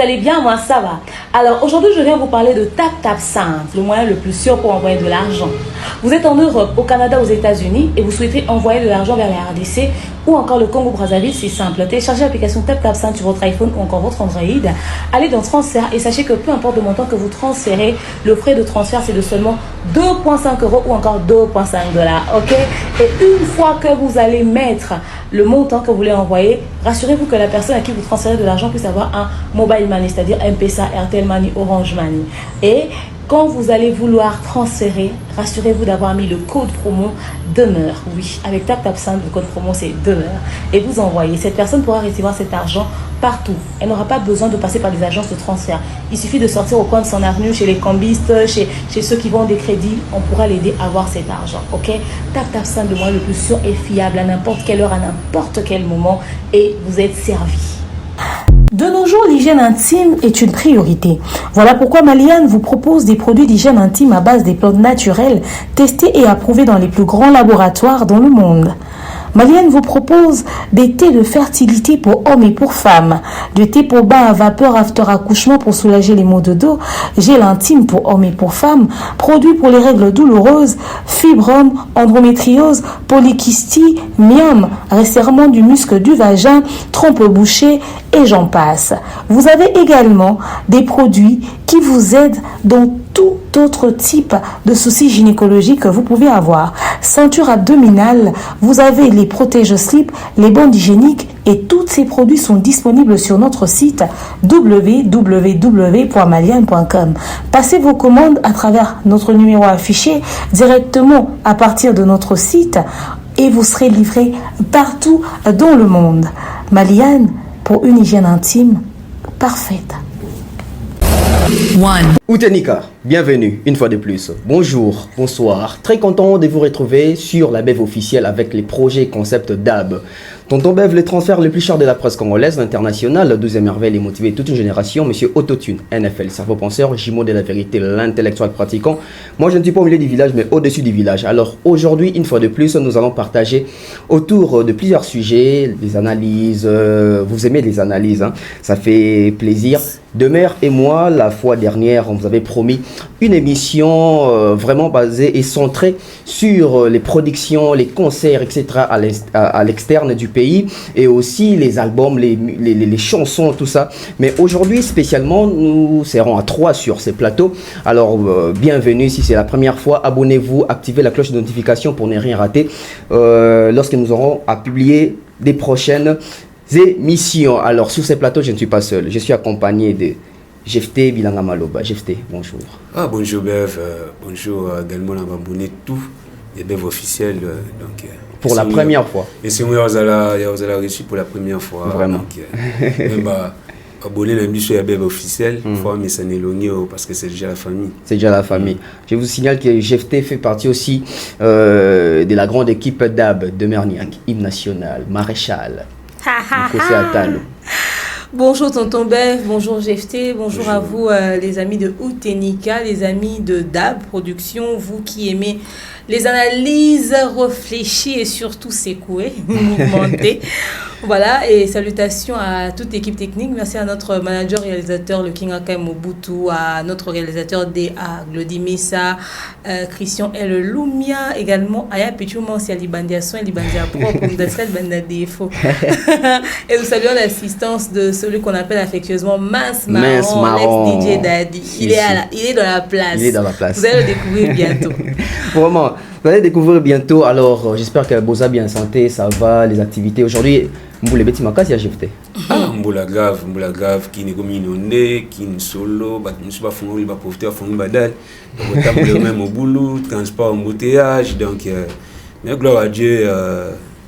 allez bien? Moi, ça va. Alors, aujourd'hui, je viens vous parler de TapTapSend, le moyen le plus sûr pour envoyer de l'argent. Vous êtes en Europe, au Canada, aux États-Unis et vous souhaitez envoyer de l'argent vers la RDC ou encore le Congo-Brazzaville, c'est simple. Téléchargez l'application TapTapSend sur votre iPhone ou encore votre Android. Allez dans Transfert et sachez que peu importe le montant que vous transférez, le frais de transfert, c'est de seulement 2,5 € ou encore 2,5 $. Ok? Et une fois que vous allez mettre le montant que vous voulez envoyer, rassurez-vous que la personne à qui vous transférez de l'argent puisse avoir un mobile money, c'est-à-dire M-Pesa, Airtel Money, Orange Money. Et quand vous allez vouloir transférer, rassurez-vous d'avoir mis le code promo demeure. Oui, avec TapTapSend, le code promo c'est demeure. Et vous envoyez. Cette personne pourra recevoir cet argent partout. Elle n'aura pas besoin de passer par des agences de transfert. Il suffit de sortir au coin de son avenue, chez les cambistes, chez ceux qui vendent des crédits. On pourra l'aider à avoir cet argent. Ok? TapTapSend, le moyen le plus sûr et fiable à n'importe quelle heure, à n'importe quel moment. Et vous êtes servi. De nos jours, l'hygiène intime est une priorité. Voilà pourquoi Maliane vous propose des produits d'hygiène intime à base des plantes naturelles testés et approuvés dans les plus grands laboratoires dans le monde. Maliane vous propose des thés de fertilité pour hommes et pour femmes, du thé pour bain à vapeur after accouchement pour soulager les maux de dos, gel intime pour hommes et pour femmes, produits pour les règles douloureuses, fibrome, endométriose, polykystie, myome, resserrement du muscle du vagin, trompe bouchée et j'en passe. Vous avez également des produits qui vous aident dans tout autre type de soucis gynécologiques que vous pouvez avoir. Ceinture abdominale, vous avez les protège-slip, les bandes hygiéniques et tous ces produits sont disponibles sur notre site www.maliane.com. Passez vos commandes à travers notre numéro affiché directement à partir de notre site et vous serez livré partout dans le monde. Maliane, pour une hygiène intime parfaite. Outenika, bienvenue une fois de plus. Bonjour, bonsoir. Très content de vous retrouver sur la Bev officielle avec les projets et concepts DAB. Tonton Bev, le transfert le plus cher de la presse congolaise, l'international, la 12e merveille et motivé toute une génération, Monsieur Autotune, NFL, cerveau penseur, jumeau de la vérité, l'intellectuel pratiquant. Moi, je ne suis pas au milieu du village, mais au-dessus du village. Alors, aujourd'hui, une fois de plus, nous allons partager autour de plusieurs sujets, des analyses. Vous aimez les analyses, hein? Ça fait plaisir. Demeure et moi, la fois dernière, on vous avait promis une émission vraiment basée et centrée sur les productions, les concerts, etc. à l'externe du pays et aussi les albums, les chansons, tout ça. Mais aujourd'hui, spécialement, nous serons à 3 sur ces plateaux. Alors, bienvenue si c'est la première fois. Abonnez-vous, activez la cloche de notification pour ne rien rater lorsque nous aurons à publier des prochaines émissions. Alors sur ces plateaux, je ne suis pas seul. Je suis accompagné de Jefté Bilanga Maloba. Jefté, bonjour. Ah bonjour Bev, bonjour également à abonné tout les Bev officiels. Donc pour la première fois. Et c'est moi vous allez réussir pour la première fois. Vraiment. Abonner l'émission à Bev officiel, mais ça n'est l'oigné parce que c'est déjà la famille. C'est déjà la famille. Je vous signale que Jefté fait partie aussi de la grande équipe DAB de Merniac, hymne national, maréchal. Bonjour Tonton Bev, bonjour Jefté, bonjour à vous les amis de Outenika, les amis de DAB Production, vous qui aimez les analyses réfléchies et surtout secouées, mouvementées. Voilà, et salutations à toute l'équipe technique. Merci à notre manager réalisateur, le King Akai Mobutu, à notre réalisateur DA, Glody Messa, Christian L. Lumia, également Aya Pichouman, si Alibandia Soin, Alibandia Propre, Mdasred Banda Défaut. Et nous saluons l'assistance de celui qu'on appelle affectueusement Mince Marron, l'ex-DJ Daddy. Il est dans la place. Il est dans la place. Vous allez le découvrir bientôt. Vraiment, vous allez découvrir bientôt. Alors, j'espère que Boza bien en santé, ça va, les activités. Aujourd'hui, Mboule Beti Makasi a Jefté. Mboula grave, qui n'est comme inondé, qui est solo, ne suis pas fondé, il va profiter à fondre badal. Donc, on tape même au boulot, transport, embouteillage. Donc, mais gloire à Dieu,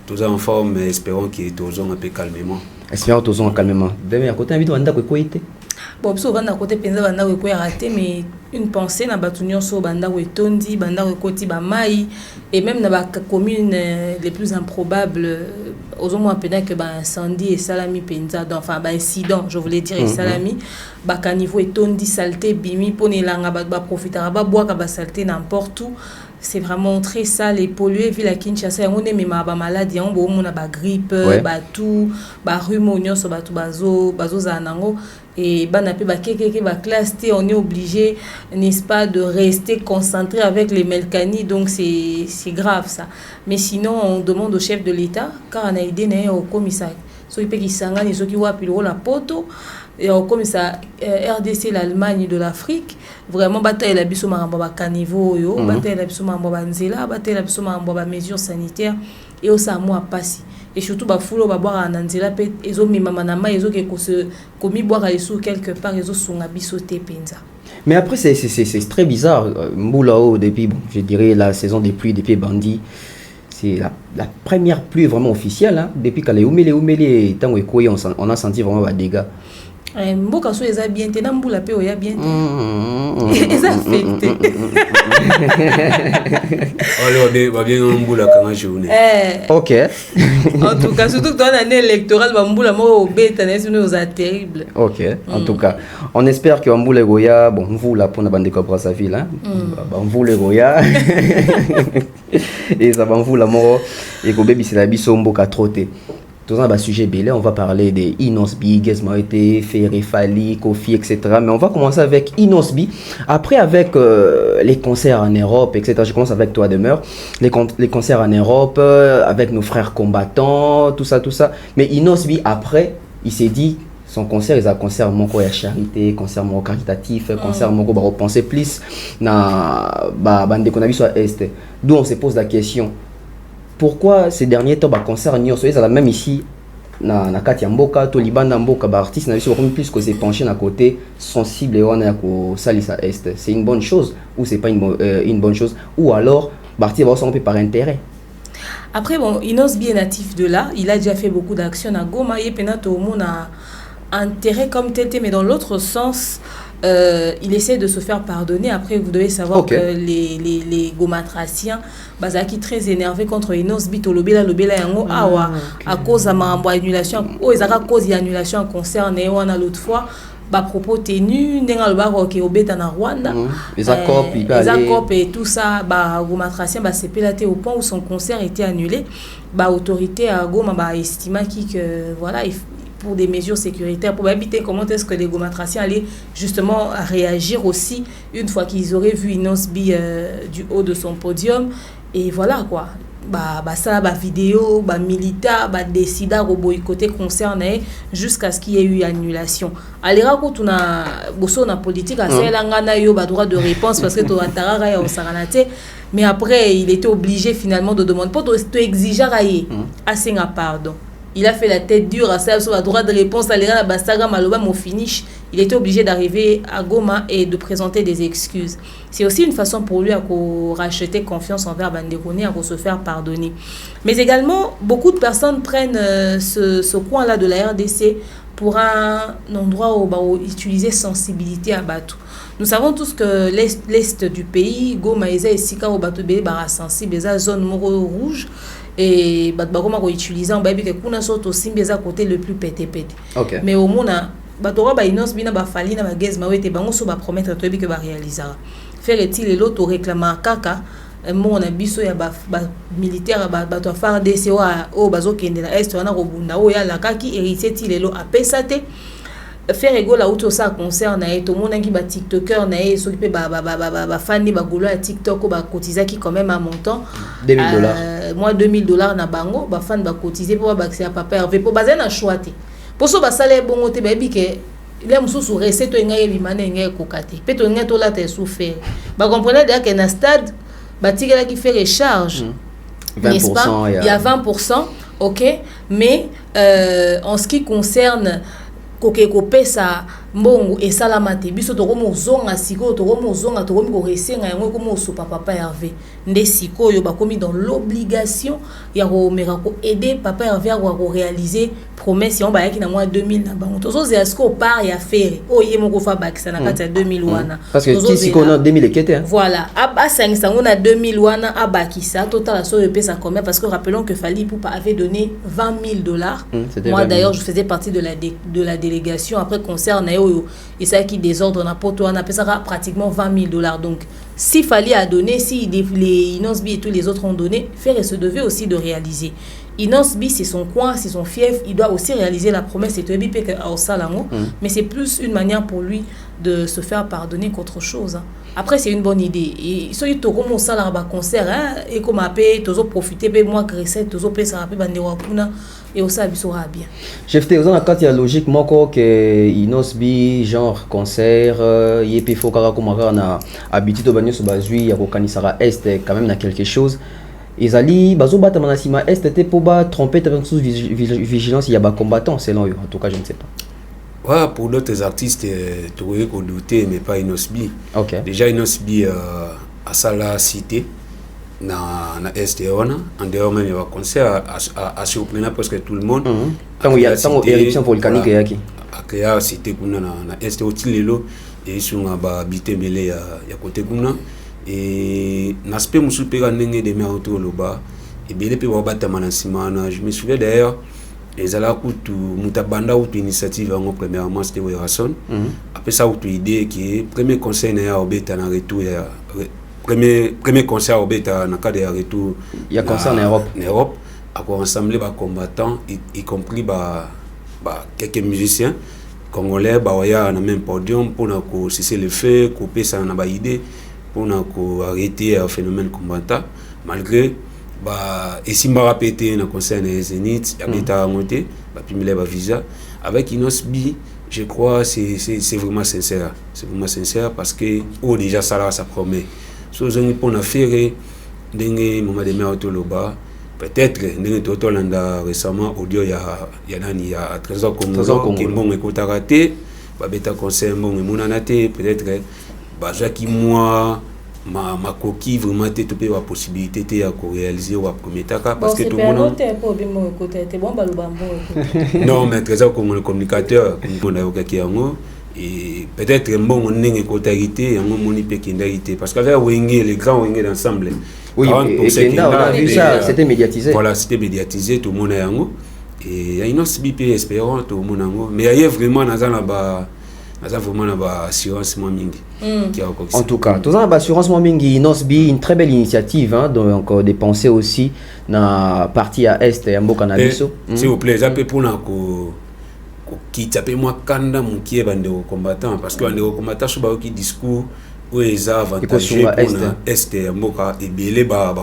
tous en forme, mais espérons que tous un peu calmement. Espérons tous calmement. Demain, à côté, invite Wanda Kwekoite. Bon, parce qu'on a côté penza banda ko raté, mais une pensée na batunyo so banda ko tondi banda ko koti ba mai et même na ba commune les plus improbables aux moins pédant que ba incendie et salami penza enfin ba incident je voulais dire salami ba ka niveau et tondi saleté bimi pone langa ba profitera ba bois ka ba saleté n'importe où. C'est vraiment très sale et pollué ville à Kinshasa. On est même à maladie, on a ba grippe, ba tout, ba rhume, on so ba tout bazo zanango et banapé ba keke ba classe T, on est obligé, n'est-ce pas, de rester concentré avec les Melkani, donc c'est grave ça. Mais sinon on demande au chef de l'État car on a aidé au commissaire ceux qui sangani ceux qui voient puis la poto et au commissaire RDC l'Allemagne de l'Afrique vraiment bataille la biso maramba ba caniveau yo bataille la biso maramba ba nzela bataille la biso maramba ba mesures sanitaires et au samo a passé et surtout ba fulo ba boire en nzela pe ezo mimama na ma ezo ke ko se komi boire les quelque part ezo sunga biso te penza. Mais après c'est très bizarre Mboulao depuis bon, je dirais la saison des pluies depuis Bandi. C'est la première pluie vraiment officielle hein? Depuis qu'elle est oumélé tant on a senti vraiment des dégâts. Mboka so eza bien te na mbula pe oya bien te eza affecté allez va bien mbula quand journée OK en tout cas surtout dans l'année électorale mbula mo beta na sino oza terrible. OK en tout cas on espère que mbula goya bon vous la pour na bande ko sa ville hein mbula goya et ça va mbula mo et ko bebi c'est la biso mboka troté. Dans un sujet belé, on va parler des Inosbi, Gesmaote, Ferré, Fali, Kofi, etc. Mais on va commencer avec Inosbi. Après, avec les concerts en Europe, etc. Je commence avec toi, Demeure. Les concerts en Europe, avec nos frères combattants, tout ça. Mais Inosbi, après, il s'est dit, son concert, il a un concert moko ya charité, concert moko caritatif, concert moko ba repenser plus na bande qu'on a vu sur Est. D'où on se pose la question. Pourquoi ces derniers temps ba concert nyonso ça la même ici na kati ya mboka to libanda mboka ba artiste na biso comme plus que c'est penché na côté sensible et on a ko salisa Est. C'est une bonne chose ou c'est pas une bonne chose ou alors ba artiste va s'en par intérêt. Après bon Inosbi est natif de là, il a déjà fait beaucoup d'actions à Goma et penato mon a intérêt comme tel mais dans l'autre sens il essaie de se faire pardonner. Après, vous devez savoir que les gomatraciens, qui très énervés contre Inosbi, lobela yango awa à cause de ma annulation, ils ont cause d'annulation concerne on a l'autre fois. Propos tenus nenga lobaro ke obeta na Rwanda les accords et tout ça gomatracien c'est pélaté au point où son concert était annulé autorité à Goma estima que voilà pour des mesures sécuritaires, pour éviter comment est-ce que les gomatraciens allaient justement réagir aussi une fois qu'ils auraient vu Inosbi du haut de son podium. Et voilà quoi. Ça, vidéo, militaire, décida de boycotter concerné jusqu'à ce qu'il y ait eu annulation. Alors quand on a bosso na politique, c'est l'angana yo droit de réponse parce que tu as tarara au saranate. Mais après, il était obligé finalement de demander pour exiger à singa pardon. Il a fait la tête dure à ça sur la droit de réponse à l'Iran Basaga Maloba mon finish. Il était obligé d'arriver à Goma et de présenter des excuses. C'est aussi une façon pour lui à racheter confiance envers Banderone, à se faire pardonner. Mais également, beaucoup de personnes prennent ce coin-là de la RDC pour un endroit où on va utiliser sensibilité à Batou. Nous savons tous que l'est du pays, Goma et Sika au Batou Bé sensible, les zone rouge. Et batbagoma ko utiliser en baby que kuna soto simbeza côté le plus pété. Mais au mona batora ba Inosbi na ba fali na ba gezma wete bango so ba promettre to que ba réaliser. Faire-il l'autre réclama kaka mon biso ya ba militaire ba to faire DC o bazo kende la est wana ko bunda o ya la kaki héritier ti lelo apesate. Faire ego la auto ça concerne et tout monde qui ba tiktoker na et s'occuper ba fani ba golo à TikTok ba cotiser qui quand même un montant $2000 moi $2000 na bango ba fan ba cotiser pour ba accès à papa Hervé pour baser na choité pour so ba salaire bon te ba bi que les mususu recette to ngai bimane ngai kokate pe to ngai to la te souffert ba comprenez déjà que na stade ba tigela qui fait recharge 20% il y a 20% OK mais en ce qui concerne kokeko pesa mbongo et salamate biso to komo zonga siko to komo zonga to komi ko resenga yango komo so papa Hervé nde siko yo bakomi dans l'obligation ya ko mera ko aider papa Hervé à réaliser promesse on ba yaki na mois 2000 na bango to so ze asko part ya faire o ye moko fa bakisa na kati ya 2000 wana parce que siko na 2000 ekete voilà aba sangisa ngona 2000 wana abakisa total so yo pesa combien parce que rappelons que Fally Ipupa avait donné $20,000 moi d'ailleurs je faisais partie de la délégation après concert na et ça qui désordre na poto on appelle ça pratiquement $20,000. Donc s'il fallait à donner, si les Inosbi et tous les autres ont donné, Ferré se devait aussi de réaliser. Inosbi, c'est son coin, c'est son fief, il doit aussi réaliser la promesse et mais c'est plus une manière pour lui de se faire pardonner qu'autre chose. Hein. Après, c'est une bonne idée. Et si tu as ça là concert, et comme après, tu as profité, moi, Gressé, tu as ça et aussi, ça sera bien. Chef, tu as quand il y a logique, moi, que Inosbi, genre concert, il faut que on a habitué de venir sur Bazui, il y a Kanisara Est, quand même, il y a quelque chose. Ezali bazo bata manasima est était pour ba tromper sous vigilance il y a ba combattant selon eux en tout cas je ne sais pas. Ouais, pour d'autres artistes tu aurais qu'on douter mais pas Inosbi. OK. Déjà Inosbi à Sala cité na est en dehors même il va concert à surprendre presque tout le monde. Tant il y a tant éruption volcanique yaki. Akaya cité kuna na est au Tilelo et sur ba habité mêlé ya côté kuna. Et l'aspect musu pega ndenge de auto loba et bien pe wabata manasima je me souviens d'ailleurs les ala kutu mutabanda ou initiative en premièrement c'était Werason après ça autre idée qui est premier conseil na obeta na retour premier concert obeta na cadre de retour il y a concert en Europe à quoi ensemble ba combattants y compris quelques musiciens congolais waya na même podium pour na ko cesser le feu couper ça na ba idée pour arrêter un phénomène combattant malgré et si m'a répété dans concert des Zénith habita monter puis me lève visa avec Inosbi je crois c'est vraiment sincère parce que déjà ça promet so zoni pour na faire dingue moment de mer autoloba peut-être dingue totolanda récemment audio ya nani ya Trésor Congo qui bon écoute raté beta concert bon monanaté peut-être qui moi ma coquille vraiment tu peux la possibilité de réaliser ou prometaka parce que tout le monde non mais Trésor comme le communicateur on a aucun qui et peut-être bon on est côté et on moni pékindarité parce qu'avec Wenge les grands Wenge ensemble oui et on a vu ça c'était médiatisé voilà c'était médiatisé tout le monde yango et il y a une autre BP espérant tout le monde yango mais il y a vraiment dans là-bas vraiment une assurance mingi en tout cas tout ça assurance mingi Inosbi une très belle initiative hein donc des pensées aussi na partie à est ya mboka na biso s'il vous plaît ça peut pour na ko qui tape moi kanda mukie bande combattant parce que bande combattant so ba ki discours où les avantagés pour est ya mboka et belé ba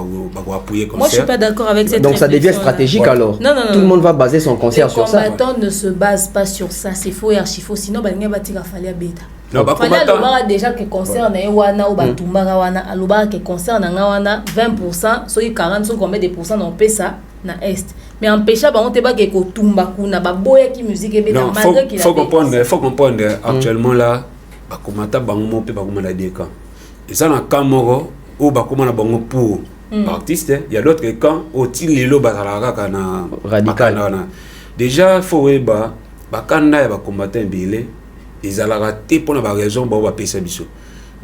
appuyer comme ça. Moi je suis pas d'accord avec cette donc ça devient stratégique ouais. Alors non, tout le monde va baser son concert sur ça. Les combattants ne se basent pas sur ça, c'est faux et archi faux sinon ba nga batika fallait beta. Non ba combattant déjà que concert na wana ou ba tumbara wana aloba que concert na wana 20% so 40 so combien de pourcents on paie ça na est. Mais empêcher ba on te ba ke ko tumba kuna ba boya ki musique et beta malgré qu'il faut comprendre actuellement là bakomata bango pe bakomana des camps et ça na camoro ou bakomana bango pour artiste il y a d'autres camps au tilelo bazalaka kana radical déjà faut weba bakanda ya bakomata mbele ezalaka te pona ba raison ba pesa biso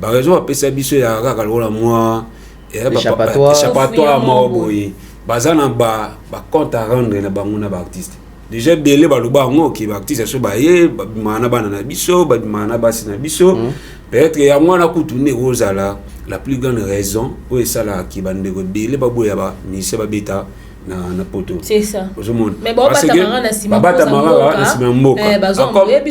ba raison ba pesa biso ya kaka lola moi échappatoire maoboyi bazana ba compte à rendre na bango na ba artiste déjà belé baloba ngo ki ba artiste so ba ye ba mana bana na biso ba mana basi na biso peut-être ya mwana kutune ozala la plus grande raison pour ça là ki bande ko belé ba boya ba mise ba beta na poto c'est ça mais bon bata mara na sima mboka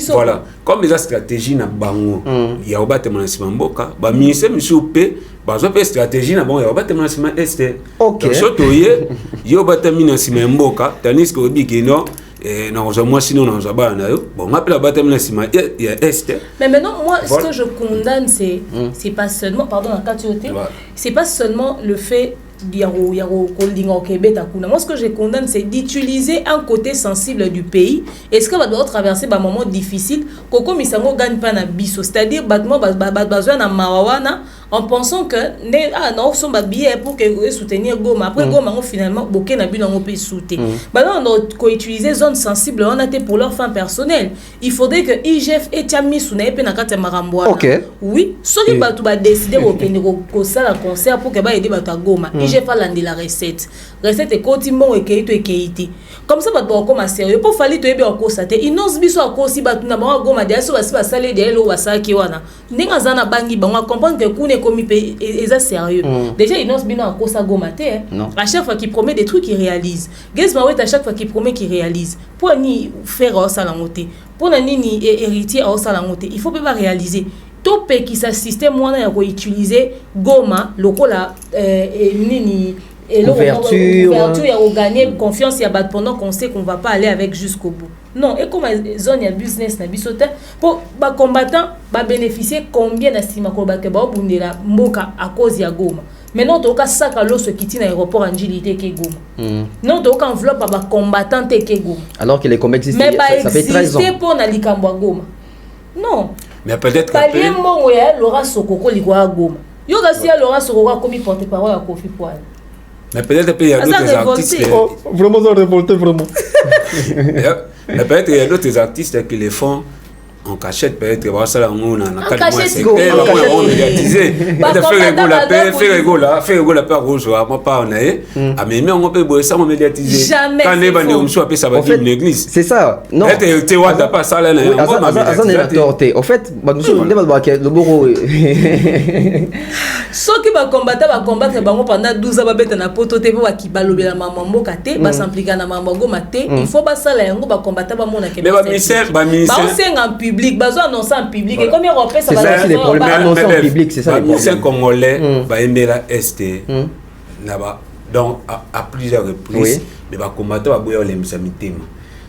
voilà comme les stratégies na bango ya obate na sima mboka ba mise misu pe bazo pe stratégie na bango ya obate na sima este OK surtout yo bata mina sima mboka tanis ko biki no non moi sinon non ça ba na yo bon on appelle bata mina sima ya este mais maintenant moi ce que je condamne c'est pas seulement pardon quand tu étais c'est pas seulement le fait moi ce que je condamne c'est d'utiliser un côté sensible du pays. Est-ce que va doit traverser un moment difficile Koko misango gagne pas na biso, c'est-à-dire battement besoin na mawawana en pensant que non sont ba billet pour que soutenir Goma après Goma finalement boké na bino peut soutenir bah non on utiliser zone sensible on a été pour leur fin personnelle il faudrait que IGF et Tiami Sounaye pe na kata marambo oui soki bato ba décider ko sala concert pour que ba aider bato Goma IGF a landé la recette est continuement et keito comme ça bato ba sérieux pour fali to ebe ko sate inonce biso akosi bato na ba Goma dia so basi ba sale dia lo wasaki wana ninga zana bangi ba comprendre que kune komi pe eza sérieux déjà inonce bino akosa Goma te à chaque fois qu'il promet des trucs il réalise Gezmaouet à chaque fois qu'il promet qu'il réalise pour ni faire au salangote pour ni héritier au salangote il faut pas réaliser tout pe qui sa système wana ya ko utiliser Goma lokola nini et ouverture ya gagner confiance ya bat pendant qu'on sait qu'on va pas aller avec jusqu'au bout non et comme zone ya business na bisote pour ba combattant ba bénéficier combien d'estima ko ba ke ba bundela mboka à cause ya Goma maintenant to ka saka lo ce qui tient aéroport Angilité ke Goma non to ka enveloppe ba combattant te ke Goma alors que les combats existent ça fait 13 ans pour na likambo Goma non mais peut-être que mbongo ya Laura Sokoko likwa Goma yo ga si Laura Sokoko comme porte-parole à Kofi Poal. Mais peut-être qu'il y a d'autres artistes. Vraiment, ça révolté, vraiment. Mais peut-être qu'il y a d'autres artistes qui les font en cachette. Peut-être que ça, on a un cachette. C'est on médiatisé. Fait rigolo la part rouge. Moi, pas on a. Mais on peut boire ça, on médiatisé. Jamais. Quand les bandes sont appelés, ça va être une église. C'est ça. Non. Peut-être que tu vois pas ça là. En fait, nous sommes le bureau. Ceux qui va combattre pendant 12 ans ba na poto te ba ki balobela mama mboka te ba s'impliquer na mama Goma te il faut pas ça là yango ba combattre ba mona ke ba ministère en public ba annoncer en public et comme on fait ça va c'est les problèmes annoncer en public c'est ça les ministère congolais ba embela ST na ba donc à plusieurs reprises mais ba combattre ba boya le msamitema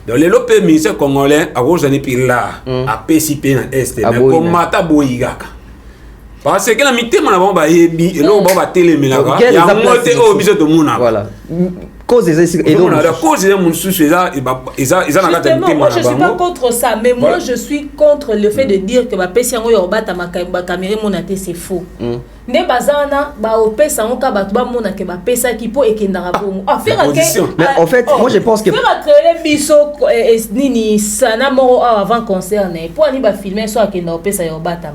donc les lopé ministère congolais a rosane pila a PCP na ST mais combattre boyigaka parce que la mitema na bomba yebi et là on va télémélaga il y a monté au biso de mona voilà cause et donc la cause de mon sous ça ils en a la moi je suis pas contre ça mais moi je suis contre le fait de dire que ba pesi yango yo bata ma caméra monate c'est faux ne bazana ba opesa ngoka ba ba mona ke ba pesa ki po ekendara bomo mais en fait moi je pense que faire créer biso nini sana moro avant concert ne pour ani ba filmer so akenda opesa yo bata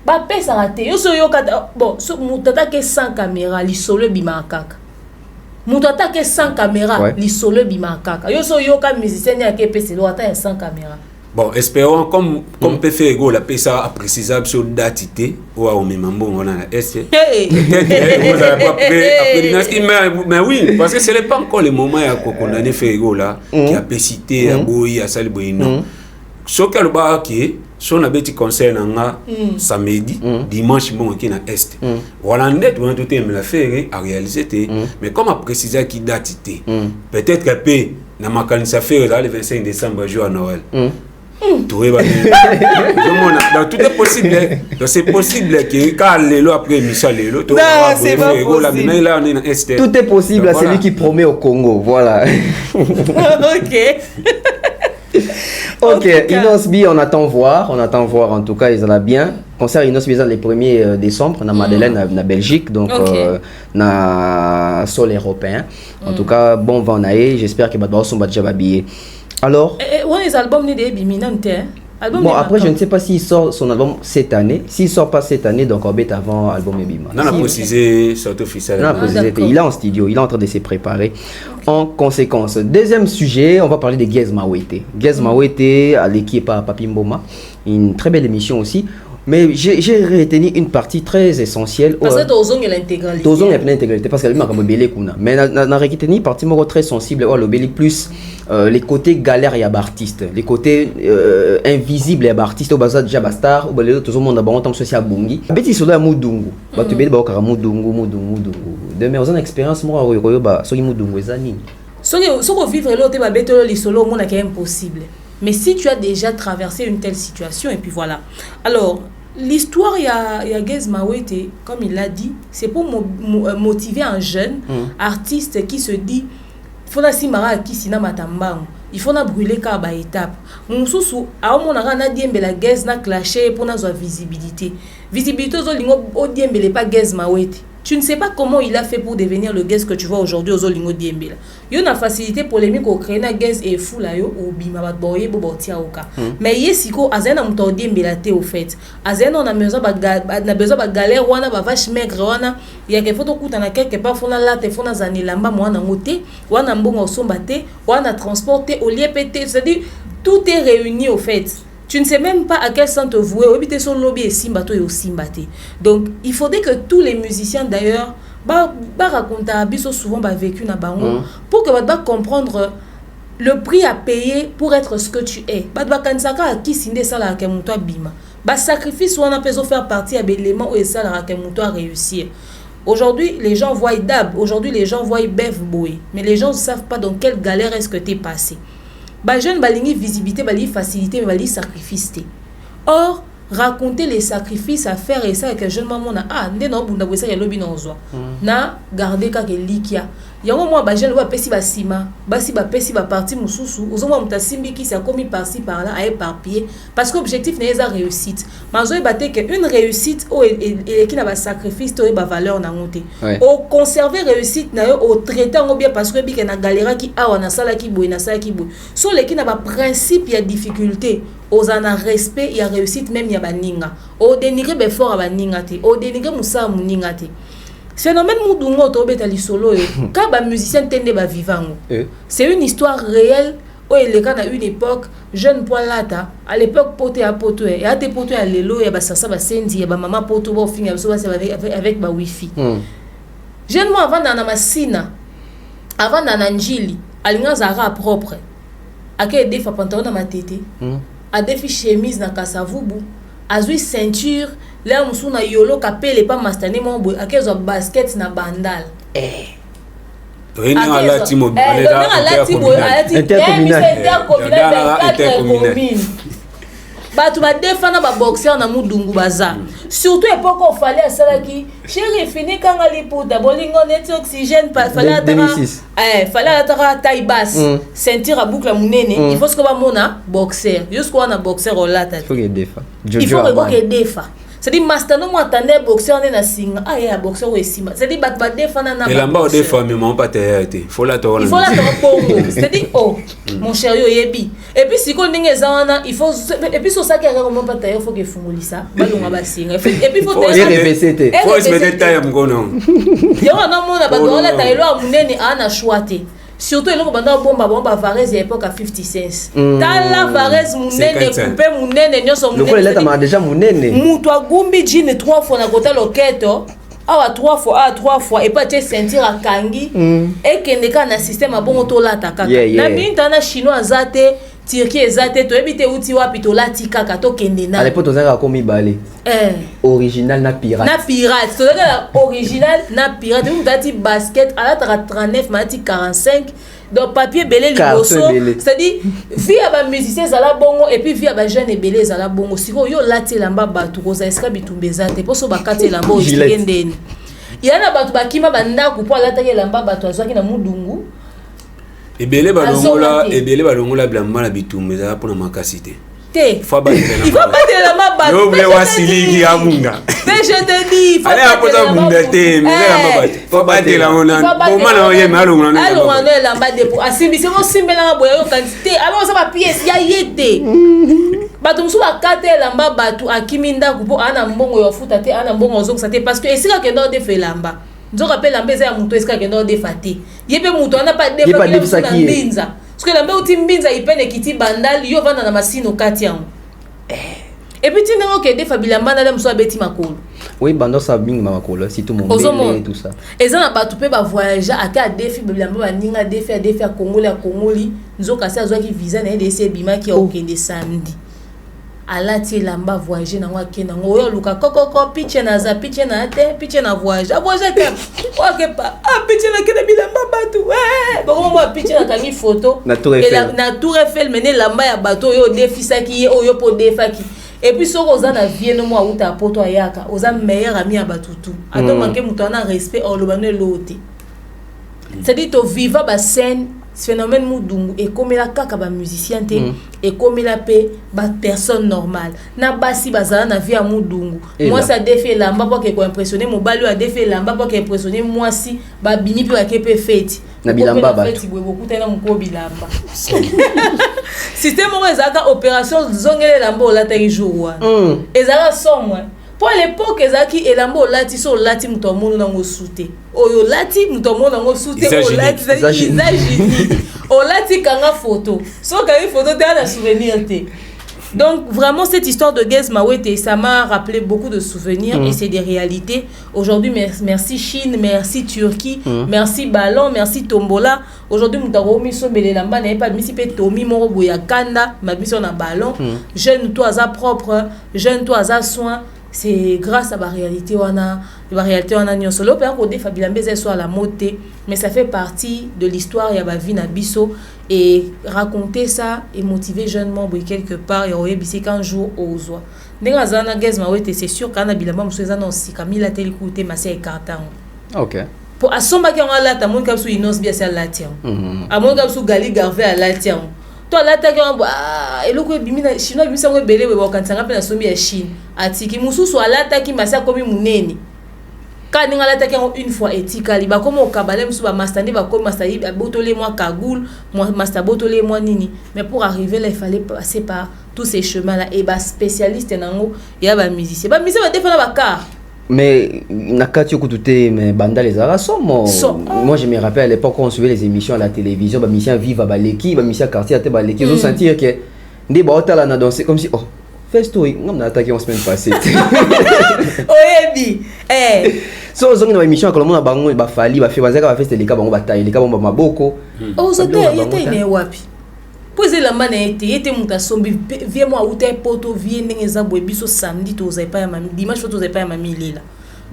ba pesa raté yo so yo kata bon so mutata ke sans caméra li solo bima kaka mutata ke sans caméra li solo bima kaka yo so yo ka musicien ya ke pesa lo ata sans caméra bon espérons comme peut faire go la pesa a précisable sur datité ou au même bon on a est peut-être vous avez pas après mais oui parce que ce n'est pas encore le moment à condamner faire go là qui a pécité à boy à salboy non ce qu'elle ba qui son abeti concert nanga samedi dimanche bon qui na est voilà net on tout me la faire à réaliser mais comme a précisé qui datité peut-être que peut na makanisa faire le 25 décembre jour à Noël tout est possible donc c'est possible que quand le après Michel le tout c'est pas possible là on est dans est tout est possible c'est lui qui promet au Congo voilà Ok, Inosbi, on attend voir en tout cas, ils en a bien. Concert Inosbi, le 1er décembre, na Madeleine, na Belgique, donc na sol européen. En tout cas, bon vent naé, j'espère que Badbao sont déjà habillés. Alors, les albums ni des biminantes. Bon, après, je ne sais pas s'il sort son album cette année. S'il ne sort pas cette année, donc on bête avant l'album Ebima. Non, on a précisé, c'est officiel. Il est en studio, il est en train de se préparer. En conséquence, deuxième sujet, on va parler de Gezmaouet. Gezmaouet à l'équipe à Papi Mboma. Une très belle émission aussi. Mais j'ai retenu une partie très essentielle. Parce que Tozong est l'intégralité. Tozong est l'intégralité parce qu'elle m'a comme belé kuna. Mais n'a retenu une partie très sensible. Le belé plus les côtés galères et artistes, les côtés invisibles et artistes. Au bazar déjà bastar. Au belé tout le monde a bon temps social bungi. Beti solo ya mudungu. Ba tu belé ba okara mudungu. Demain aux expérience moi royo ba so mudungu ezani. So vivre l'autre ba beto li solo mon est impossible. Mais si tu as déjà traversé une telle situation, et puis voilà. Alors, l'histoire, il y a Gezmaouet, comme il l'a dit, c'est pour motiver un jeune artiste qui se dit, Fola Simara qui sina matambango. il faut na brûler ka ba étape mususu a o mona na diembela gaz na clasher pour na zo visibilité zo lingo o diembele pas gaz mawete. Tu ne sais pas comment il a fait pour devenir le gaz que tu vois aujourd'hui aux Olingo Diembela. Il y a une facilité polémique au créer un gaz et fou là yo ou bima bat boye bo botia oka. Mais yesiko azena muto Diembela te au fait. Azena on a besoin ba galère wana ba vache maigre wana ya ke photo kuta na quelque part fona la te fona zanilamba mwana ngote wana mbongo somba te wana transporter au lieu pété, c'est-à-dire tout est réuni au fait. Tu ne sais même pas à quel sens te vouer. Donc, il faudrait que tous les musiciens, d'ailleurs, raconter souvent vécu na bango pour que tu comprendre le prix à payer pour être ce que tu es. Sacrifice ou on a besoin faire partie à l'élément où ça la réussir. Aujourd'hui, les gens voient Dab, aujourd'hui les gens voient Bev Boy, mais les gens ne savent pas dans quelle galère est-ce que tu es passé. Jeune balingi visibilité, bali facilité, mais bali sacrifice. Or, raconter les sacrifices à faire et ça avec un jeune maman na ndeno bunda bwesa ya lobi nozwa. Na garder ka ke likia. Yango moi ba jeune wa pesi ba sima, basi ba pesi ba parti mususu, ozomwa mutasimbi ki sa commis par-ci par-là à éparpiller parce que l'objectif n'est pas réussite. Mazo e baté que une réussite o et qui na ba sacrifice to e ba valeur na ngote. Au conserver réussite na yo au traiter ngo bien parce que bi ke na galera ki awa na sala ki boy na sala ki boy. So le ki na ba principe ya difficulté. Aux en respect et à réussite même ya baninga au dénigrer befort à baninga te au dénigrer musa muninga te phénomène mudungo to beta lisolo ka ba musicien tende ba vivant c'est une histoire réelle où il est à une époque jeune poilata à l'époque poté à poto et à des potos à lelo ya ba sasa ba sendi ya ba maman poto ba finir avec ba wifi jeune moi avant na masina avant na njili alinga zara propre akay defa pantalon na matete a défi chemise na kasavubu azui ceinture là musu na yolo kapele pa mastane mombo akezo basket na bandal Batu ba defana ba boxer na mudungu baza surtout époque on fallait à ça qui chéri fini quand ali pour bolingo net oxygène pas fallait attara taille basse ceinture à boucle munene il faut ce que ba mona boxer jusqu'o na boxer au lata il faut que defa c'est-à-dire master no mo attendait boxer on est na singa ya boxer o esima c'est-à-dire ba defana na ba ba defa mais mon pas te faut la to c'est-à-dire mon chéri yebi et puis si ko ndenge zana il faut et puis so ça qui a comment pas tailler faut que fungolisa balonga ba singa et puis faut répéter faut se mettre taille mgono yo na mona ba dola taille lo munene ana choité surtout eloko banda bomba Varese à l'époque à 50 cents tala Varese munene coupé munene nyoso munene le collet déjà munene muto agumbi jean 3 fois na kota loketo awa 3 fois et pas te sentir à kangi et kende ka na système a bon to lata kaka na binta na chinois zate Turquie ezate to ebite uti wapi to lati kaka to kende na à l'époque on a comme balé original na pirate to la original na pirate vous dati basket à la 39 mati 45 donc papier belé liboso c'est-à-dire via ba musicien zala bongo et puis via ba jeune belé zala bongo siko yo lati lamba batu ko za eska bitumbezate poso bakati lamba o tikendeni yana batu bakima banda ku po lata ke lamba batu azwaki na mudungu ebele balongola blamba na bitumbe za pour na makasité il faut pas de la mabate yo ble wasiliki amunga mais je te dis il faut pas de la te mais la mabate faut pas de la ona bon na oye malonga na alonga la mabate pour asimbise mo simbela boya yo quantité alors ça ba pièce ya yete bato musu bakate lamba batu akiminda kupo ana mbongo yo futa te ana mbongo zoksa te parce que esika ke ndo de felamba nzo rappelle lamba za muto esika ke ndo de fate yebe muto ana pas de fa mbinza parce que lamba uti mbinza ipene kiti bandali yo vanda na masino kati yango et puis tinengo ke de fa bilamba na mso abeti makolo oui bando sa bing makolo si tout monde et tout ça ezana batu pe ba voyager aka defi bilamba ba ninga defi a Congoli nzo kasi azwaki visa na DC bima ki okende samedi alati lamba voyager na ngwa kena ngoyo luka kokoko piche na za piche na te piche na voyager ke oke pa piche na kena bilamba batu bon moi piche na kangi photo na Tour Eiffel mene lamba ya bato yo defisa ki oyo po defaki et puis soko za na vie no moi uta poto ayaka oza meilleur ami ya batutu ato manke muto na respect o lobano lote c'est dit to vivre ba scène phénomène Moudungu et comme la kaka ba musicien et comme la paix ba personne normale na basi bazala na vie à Moudungu moi ça défait lamba pour que impressionner mon balu a défait lamba pour que impressionner moi si ba bini pour que peut fête na bilamba ba fête beaucoup tena mko bilamba système mo ezaka opération zongele lamba o la tari jour ezaka somme pour l'époque ezaki elambo lati so lati mutomono na ngosute oyo lati mutomono na ngosute o lati zagini o lati kanga photo so kanga photo te na souvenir te. Donc vraiment cette histoire de Gez Mawete ça m'a rappelé beaucoup de souvenirs et c'est des réalités. Aujourd'hui merci Chine, merci Turquie, merci Ballon, merci Tombola. Aujourd'hui mutaro miso belelamba na pas misi pe tomi moro boya kanda ma mission na Ballon. Jeune toi à propre, jeune toi à soin. C'est grâce à la réalité on a nion solo peut qu'on Fabilambe soit la moté mais ça fait partie de l'histoire ya ba vie na biso et raconter ça et motiver jeune membre quelque part et oyebisi qu'un jour ozwa ndenga zana Gez Mawete c'est sûr kana bilamba musoza non si Camila telikuté masi écartant. OK. Pour asomba ki on la ta mon kapsu inos bien ça la tien. A mon kapsu Gali Garvey à la tien. Toi là ta quand et le ko bimina chinois bimisa ngo belé we wakantanga pe na sombi ya Chine atiki mususu alata ki masa komi munene ka ninga lata ki une fois etikali ba komo okabale musu ba mastandi ba komo mastandi botole moi cagoule moi master botole moi nini mais pour arriver là il fallait passer par tous ces chemins là et ba spécialiste nango ya ba musicien ba défendre ba car. Mais nakati okutute mais banda les araso moi je me rappelle à l'époque quand on suivait les émissions à la télévision ba mission vive ba leki ba mission quartier à te ba leki ils ont sentir que ndi ba otala na danser comme si oh festo ngam na attaqué en semaine passée oyebi so zongi na émission quand on a bango ba fali ba fait bazaka ba feste les ka bango ba taille les ka bango maboko oh ça était né wapi posez la main était muta sombi viens moi ou t'es poto viens n'engeza boy biso samedi to za pas mami dimanche to za pas mami lila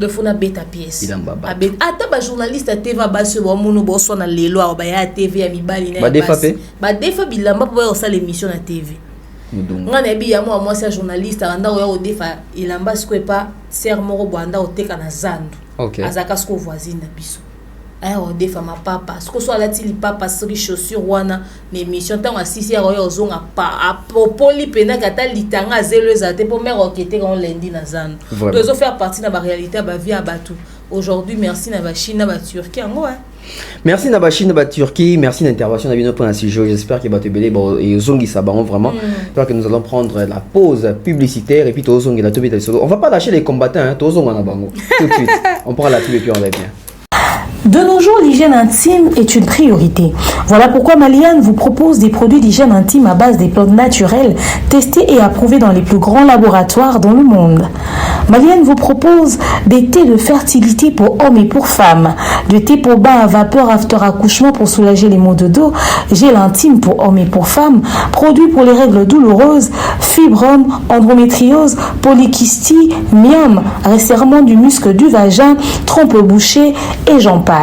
de fona beta pièce abet ata ba journaliste a TV ba se bo mono bo so na lelo ba ya TV ya mibali na ba defa bilamba po sa l'émission na TV ngana bi ya moi c'est journaliste anda o defa ilamba sko pas ser moro bo anda o teka na zandu azaka sko voisine na biso alors des femmes papa ce que soit la tili papa sur les chaussures wana l'émission tant assisi ya royo zonga pa apopoli pena kata litanga zelo zate pour mère enquêter on lundi na zan dozo faire partie de la réalité ba vie à batu aujourd'hui merci na ba Chine na ba Turquie ngo merci na ba Chine na ba Turquie merci d'intervention na bino pour un sujet j'espère que ba te belé bon et zongi ça bon vraiment j'espère que nous allons prendre la pause publicitaire et puis to zongi la tobi on va pas lâcher les combattants hein to zonga na bango tout de suite on prend la pub et puis on revient. De nos jours, l'hygiène intime est une priorité. Voilà pourquoi Maliane vous propose des produits d'hygiène intime à base des plantes naturelles testés et approuvés dans les plus grands laboratoires dans le monde. Maliane vous propose des thés de fertilité pour hommes et pour femmes, du thé pour bain à vapeur after accouchement pour soulager les maux de dos, gel intime pour hommes et pour femmes, produits pour les règles douloureuses, fibrome, endométriose, polykystie, myome, resserrement du muscle du vagin, trompe bouchée et j'en passe.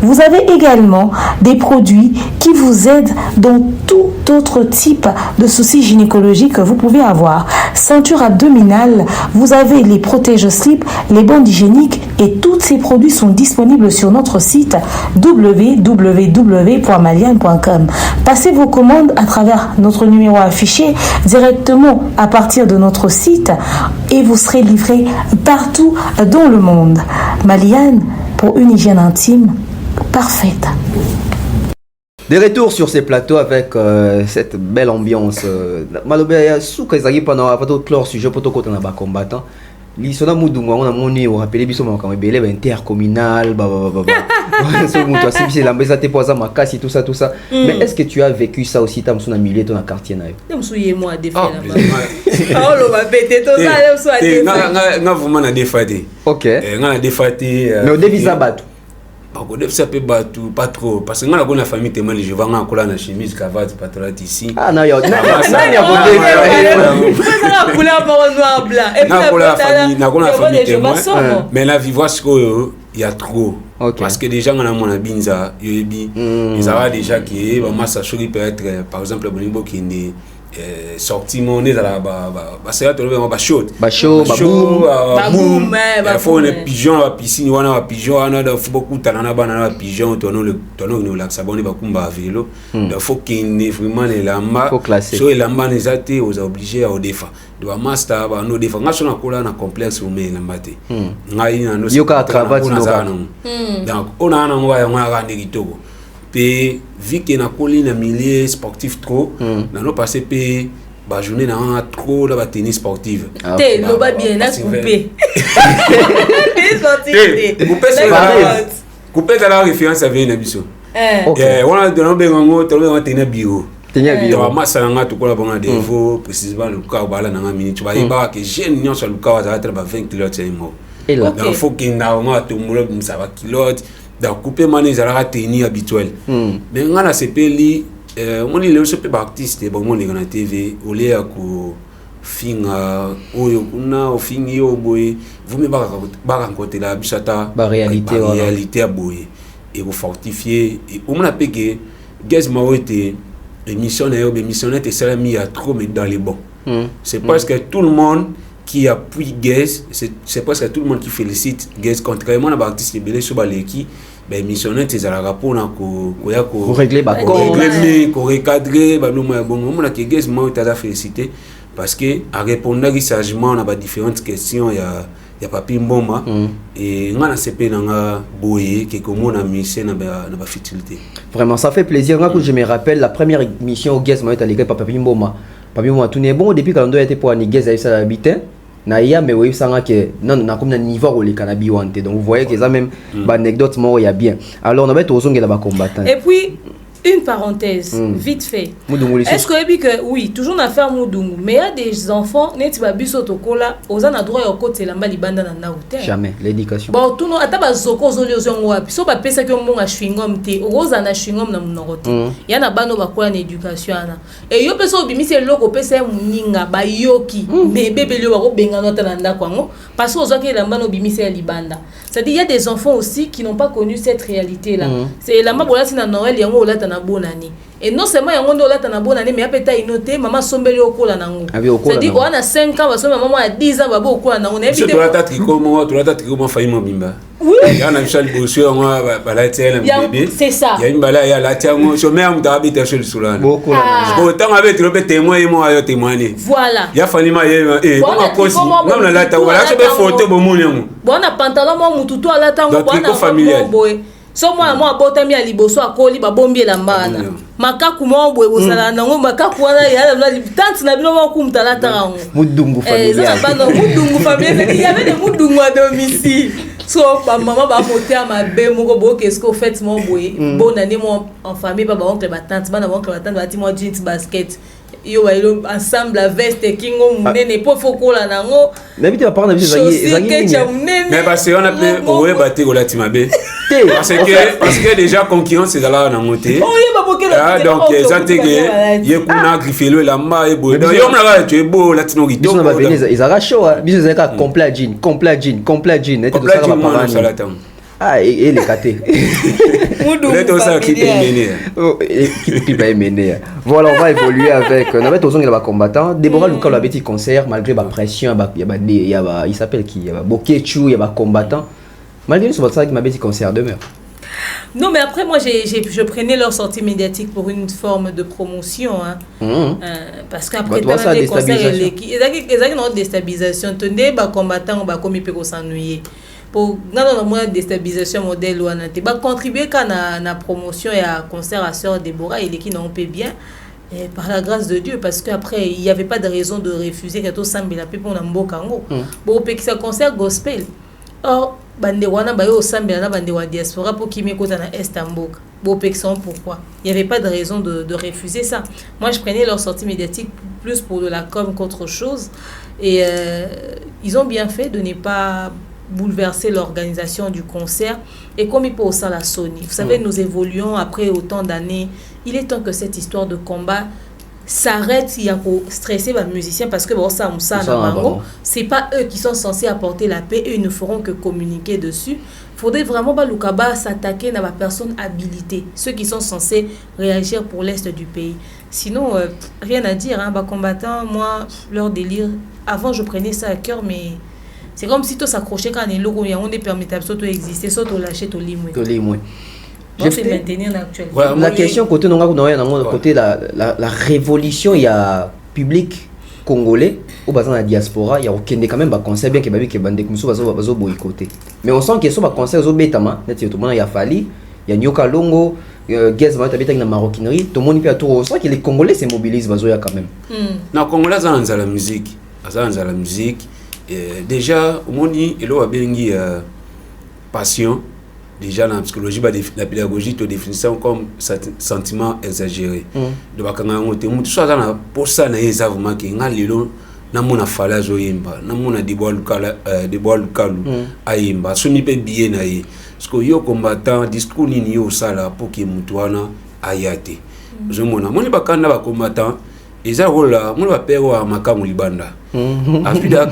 Vous avez également des produits qui vous aident dans tout autre type de soucis gynécologiques que vous pouvez avoir. Ceinture abdominale, vous avez les protèges slip, les bandes hygiéniques et tous ces produits sont disponibles sur notre site www.maliane.com. Passez vos commandes à travers notre numéro affiché directement à partir de notre site et vous serez livré partout dans le monde. Maliane, pour une hygiène intime parfaite. De retour sur ces plateaux avec cette belle ambiance. Malobé, souka ezaki pendant pas tout clore sujet pour tout côté na ba combattant. L'isona mudunga on a moni au rappeler biso ma kamé belé intercommunal ce mutu asibisi lambeza te poza makasi tout ça. Mais est-ce que tu as vécu ça aussi tam sona milieu ton quartier na yo? Dem souye moi défait là. Ah lo va péter tout ça dem soit défait. Nga vraiment na défaté. OK. Nga défaté. Mais au début ça batu. Ça peut battre pas trop parce que dans la famille tellement je vais en coller la chemise cravate patronate ici ah non yo la couleur noir blanc et puis la famille mais la vivre ce que il y a trop parce que déjà on a mon binza yebi ils avaient déjà qui va massa chori peut être par exemple bonimbo qui est sorti mon est là c'est là tu le vois chaud boum il faut un pigeon à piscine on a pigeon on a beaucoup talana banana pigeon tono le lac sabone ba kumba vélo il faut qu'il ne vraiment les lamba so les lamba les athées aux obligés à défa doit master ba no défa ngaso na kola na complexe ou mais lamba te ngai na no yoka cravate no donc on a na ngwa ya ngwa ga ndikitoko pe vu que na koli na milieu sportif trop na no passé pe ba journée na trop la tennis sportive te lo ba bien na couper couper la référence à venir na biso on a de no bengo to le tenir bio donc massa nga to kola bonga devo précisément le cas bala na minute ba yeba que jeune nyon sur le cas za tra ba 20 kg mo et là donc faut qu'il na nga to mulo ça va kilote donc couper mané za la tenir habituel mais nga na sepeli on est le super artiste bon mon na TV au lieu ko finga oyo kuna ofingi yo boy vous me ba côté la bisata ba réalité à boy et vous fortifier et on a payé gaz maoté émission était ça mis à trop mais dans les bons c'est parce que tout le monde qui appuie Gaz c'est parce que tout le monde qui félicite Gaz contrairement à l'artiste belé sur baleki ben missionnaire tes ala rapona ko régler ba ko recadrer ba no bon on a que Gaz moi t'as félicité parce que à répondre sagement on a ba différentes questions il y a papi mboma et ngana CP nanga boye que comme on a mis na ba futilité vraiment ça fait plaisir quand je me rappelle la première émission au Gaz moi t'as les papi mboma tout n'est bon depuis quand on était pour ni Gaz ça habitait na ya mais oui ça que non na comme na niveau où les cannabis wanté donc vous voyez que ça même anecdote moi il y a bien alors on va être aux ongles là-bas combattant et puis une parenthèse vite fait est-ce que oui toujours na faire Moudungu mais il y a des enfants neti ba biso tokola ozana droit ya côté lamba libanda na na hôtel jamais l'éducation bon tout no ata ba zoko zoli ozongo wapi so ba pesa ke mbonga chewing-gum te oza na chewing-gum na mnorote ya na bano ba kola na éducation na et yo pesa obimise loko pesa muninga ba yoki mais bébé lo ba ko benga nota na ndako ngo parce que ozaki lamba no bimise ya libanda c'est-à-dire il y a des enfants aussi qui n'ont pas connu cette réalité là c'est la mabola sina Noël yango olata na bonne année et non seulement yango ndo olata na bonne année mais apeta inoté maman sombeli okola nango c'est-à-dire on a 5 ans basoma maman a 10 ans babo okola nango na éviter olata triko fayi mobimba oui ya na Michel Bosio moi bala tiela bébé c'est ça ya imbala ya la tiango so même mtabita chez le soulane beaucoup autant avec trop témoin et moi témoigner voilà ya fanima on a kosi même la lata voilà so be photo bo munyango bon na pantalon mo mututu ala tango bon na boy so moi botami ya liboso akoli ba bombi elambana makaku mo boy bosala nango makaku wana ya la tante na bino mo kumtala tango Moudungu familial ça ba no Moudungu familial il y avait des Moudungu à domicile so ba maman ba moté à ma be moko bo qu'est-ce qu'on fait mon boy bonne année moi en famille ba oncle ba tante ba na oncle ba tante ba ti mo jeans basket yo ba ilo ensemble la veste kingo munene po fokola nango mais vite va parler de ça mais parce qu'on a peu owe baté golati mabe parce que déjà concurrence c'est là na moté donc les antégrés yekuna griffelo la ma e bo donc yo mla tu es beau latino rido ils arrachent biso zeka complet jean et tout ça va pas ah et les catés qui va mener voilà on va évoluer avec on avait tous les combattants Déborah Luka le petit concert malgré la pression il y a il s'appelle qui il y a Bokechu il y a combattant malgré ce ça qui m'a petit concert demeure. Non, mais après, moi, je prenais leur sortie médiatique pour une forme de promotion. Hein. Parce qu'après, tu as des concerts, ils ont une déstabilisation. Tenez, les combattants, comme ils peuvent s'ennuyer. Pour une déstabilisation modèle, ils vont contribuer à la promotion et à concert à Sœur Déborah et l'équipe n'ont pas bien. Et par la grâce de Dieu, parce qu'après, il n'y avait pas de raison de refuser que tout semble la paix pour Nambokango. Bon, c'est un concert gospel. Or, bande wana bayo sambela na bande wa diaspora pour qui m'écoutent na Istanbul. Bon pexon pourquoi? Il n'y avait pas de raison de refuser ça. Moi je prenais leur sortie médiatique plus pour de la com qu'autre chose et ils ont bien fait de ne pas bouleverser l'organisation du concert et comme il peut au sein la Sony. Vous savez nous évoluons après autant d'années. Il est temps que cette histoire de combat s'arrête, il y a pour stresser les musiciens parce que bon, ça c'est pas eux qui sont censés apporter la paix, et ils ne feront que communiquer dessus. Faudrait vraiment Lukaba s'attaquer à la personne habilitée, ceux qui sont censés réagir pour l'est du pays. Sinon, rien à dire, hein, combattants, moi, leur délire, avant je prenais ça à cœur, mais c'est comme si tu s'accrochais quand les logos, on est permettable, soit tu exister, soit tu lâcher ton limoué. Donc c'est maintenir l'actualité. Voilà, la question côté côté la révolution, il y a public congolais au bassin de la diaspora, il y a quand même un conseil bien que babi que bande comme ça va boycotter. Mais on sent que ça va conseil au betama, net tout le monde il y a Fali, il y a Nyoka Longo, Gaz va taper dans la maroquinerie, tout le monde peut tout, on sent que les Congolais se mobilisent bazoya quand même. Na Congolais ça dans la musique, déjà au monde il a bengi passion. Déjà dans la psychologie, la pédagogie te définit ça comme sentiment exagéré. De bakanga ngote mutu so azana posa na yeza vraiment ke ngalelo na mona fala zo yemba na mona deboalu kalu ayemba so mi pe bien na ye parce que yo combattant discours ni yo sala pour que mutu wana ayate je mona moni bakanda ba combattant eza rola mona ba pero wa makamu libanda apida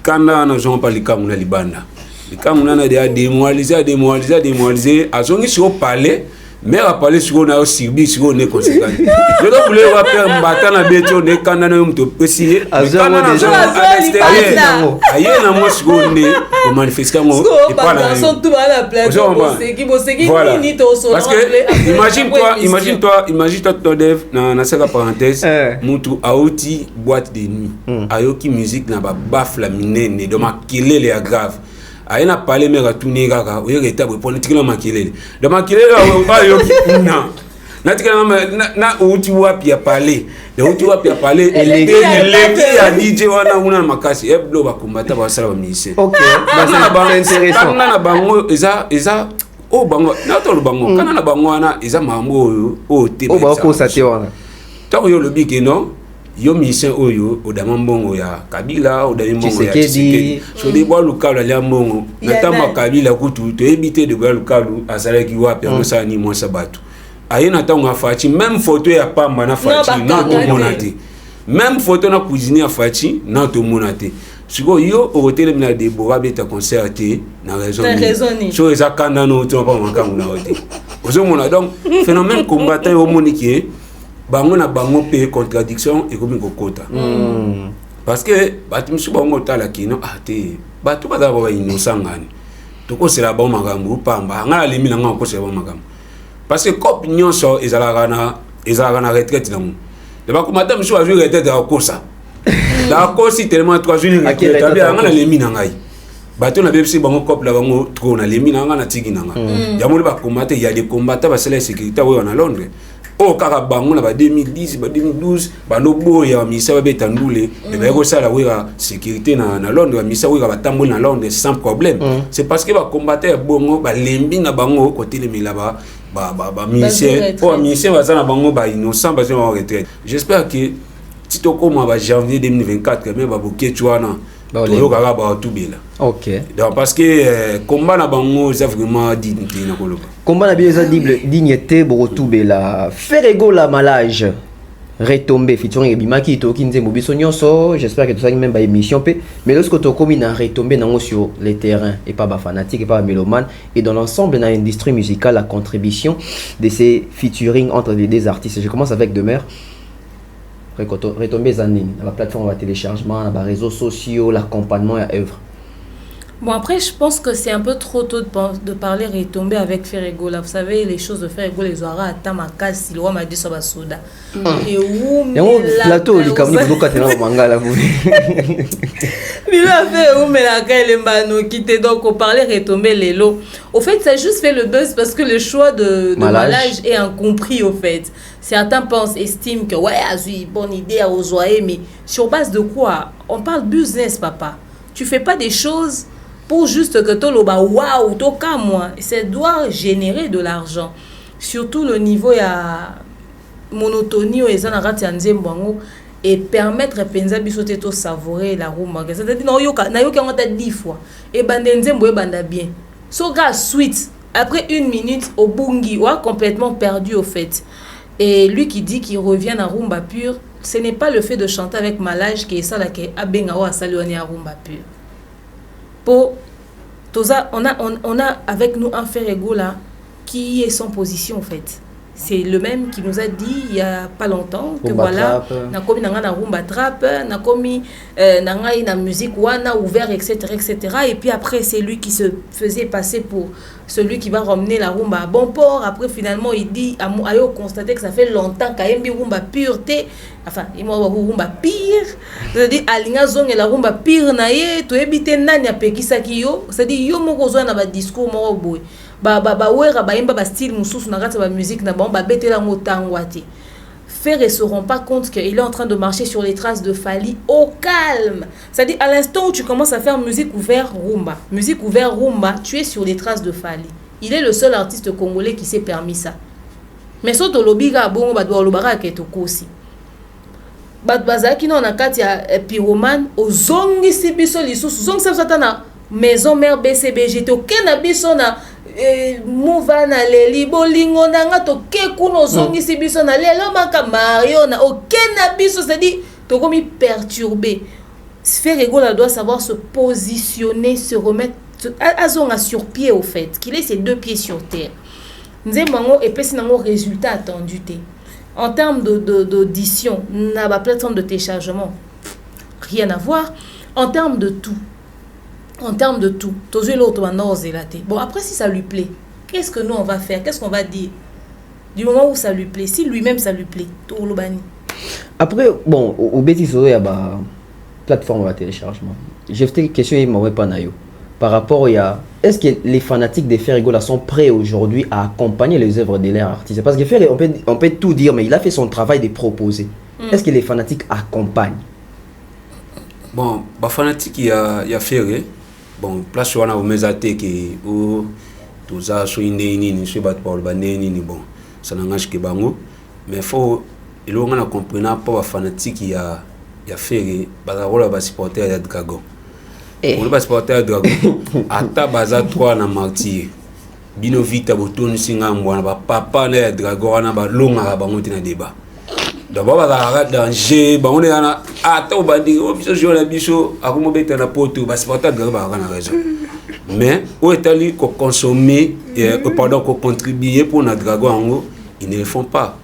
kanda na zo pa likamu na libanda. Quand on a démoralisé, à son sur au palais, mais à palais sur on a aussi sur on est conséquent. Je dois vouloir faire un bâton à bête, on est quand on a un peu précis. À son ailleurs, na moi sur on est au manifestement et pas la tout à la place. Voilà. Parce que imagine-toi Todev na cette parenthèse, mutu auti boîte de nuit. Ayoki musique na ba bafla minene de makile les grave. Aïna parlé mais à tout négaga ou yéta politique na makilele de makilele wa yo na natika na uti wapi ya parler de uti wapi ya parler les a DJ wana una makasi eblo ba combattre ba sala ba ministère. OK c'est intéressant na bango eza o bango na to lo bango kana na bango wana eza mambo o te ba ko sa te wana to yo lo biki non yo mission oyo odamambongo ya Kabila odamambongo ya Tshisekedi so de bois lukalu ya mbongo natama Kabila kutu to éviter de bois lukalu asala ki wapi amosa ni mo sabatu ayena tango afachi même photo ya pamba na fachi na to monate même photo na cuisine ya fachi na to monate siko yo hôtel na de bois beta concerté na raison so eza kanda no to pa mankangu na hotel ozo mona donc phénomène combattant au monique bango na bango pe contradiction et comme kokota parce que batumsu bango tala kino ate batu bada ba innocent ngani to ko sera ba magambo pamba ngala limi na ngako sera ba magambo parce que cop nyonso ezalaka na retraite nango de ba ko madame so azu retraite à kosa da kosi tellement 3 jours ni tabi ngala limi na ngai bato na bebisi bango cop la bango trop na limi na ngana tiki na nga ya mo ba combattre il y a des combattants ba cela sécurité wa na Londres. Oh, car bango na ba 2010, ba 2012, ba no boya misa ba betandule, et ba ko sala wera sécurité na Londres, misa wera ba tambol na Londres sans problème. C'est parce que ba combattre bongo ba lembi na bango côté les milaba ba ministère, oh ministère ba na bango ba innocent ba en retraite. J'espère que tito comme ba janvier 2024 mais ba boké tuana. OK. Donc parce que combat na bango c'est vraiment dignité na koloba. Combat na bien dignité borotube la Ferego la malage retombé featuring Bimaki to kinze mobiso nyonso, j'espère que tout ça même ba émission pe mais lorsque to komi na retombé nango sur les terrains et pas ba fanatique et pas ba mélomane et dans l'ensemble de l'industrie musicale la contribution de ces featuring entre les deux artistes. Je commence avec Demer. Retomber zanine la plateforme de téléchargement, les réseaux sociaux, l'accompagnement et œuvre. Bon après je pense que c'est un peu trop tôt de parler retomber avec Ferego là. Vous savez les choses de Ferego les aura à Tamakas si le roi m'a dit ça va soda. Et où plateau li kamni boka tena mangala vous. Il a fait où mais la kale mbano quitté donc on parlait retomber les lots. Au fait ça a juste fait le buzz parce que le choix de Malage est incompris au fait. Certains estiment que ouais, c'est une bonne idée à oser, mais sur base de quoi? On parle business, papa. Tu fais pas des choses pour juste que tu loba waouh, toka moi. Ça doit générer de l'argent. Surtout le niveau ya monotonie et permettre penza bisote to savourer la rumba. C'est-à-dire non yoka na yoka ngata 10 fois et bandenze mboye banda bien. So ga sweet après 1 minute au bungi ou complètement perdu au fait. Et lui qui dit qu'il revient à rumba pure, ce n'est pas le fait de chanter avec Malage qui est ça là qui est abengawa à saluer à rumba pure. Pour Toza, on a avec nous un Ferrego là qui est sans position en fait. C'est le même qui nous a dit il y a pas longtemps que rumba voilà, trap. na komi na rumba trap, na komi na musique wana ouvert etc. Et puis après c'est lui qui se faisait passer pour celui qui va ramener la rumba à bon port. Après finalement il dit a constaté que ça fait longtemps qu'ayembi rumba pureté. Enfin, il m'a rumba pire. C'est-à-dire alinga zong et la rumba pire na ye to ebite nani apekisa ki yo. C'est-à-dire yo moko zo na ba discours moko boy. Wera ba imba ba style mususu na kati ba musique na ba betela ngotangwati. Faire et se rend pas compte qu'il est en train de marcher sur les traces de Fally au calme. C'est-à-dire à l'instant où tu commences à faire musique ouverte rumba, tu es sur les traces de Fally. Il est le seul artiste congolais qui s'est permis ça. Mais so to lobiga bongo ba do lobara ke to kosi. Bat bazaki no na kati ya pyromane ozongi sibiso lisusu zongi sebsata na maison mère BCBG to kena biso na mouva na leli bolingo nanga to ke kuno zongi sibiso na lelo maka Mario na okena biso, c'est-à-dire to komi perturbé. Ferrego là doit savoir se positionner, se remettre azonga sur pied au fait, qu'il ait ses deux pieds sur terre. Nzemango et pesi nango résultat attendu té. En termes d'audition, na ba plateforme de téléchargement, rien à voir. En termes de tout, bon, après si ça lui plaît, qu'est-ce que nous on va faire? Qu'est-ce qu'on va dire? Du moment où ça lui plaît, si lui-même ça lui plaît, tout le bani. Après, bon, au bêtise, il y a une plateforme de téléchargement. J'ai fait une question, il m'a pas naïo. Par rapport à, est-ce que les fanatiques des Ferrego là sont prêts aujourd'hui à accompagner les œuvres de leurs artistes? Parce que Ferrego, on peut tout dire, mais il a fait son travail de proposer. Est-ce que les fanatiques accompagnent? Bon, les fanatiques, il y a Ferrego. Bon, place où on a au mesate qui ou tout ça sur une ni sur bat pour le banni ni bon ça n'engage que bango mais faut il faut qu'on comprenne pas fanatique il y a fait bazaro la supporter de Dragon pour le supporter de Dragon ata baza 3 na martyr bino vita botoni singa mwana ba papa na Dragon na ba longa ba monter na débat d'abord bazara danger ba on est na ata au bandi o biso jo la biso akomo beta na poto ba supporter de Dragon ba na raison mais où est allé qu'on consommer pendant qu'on contribuer pour notre Dragon ils ne le font pas.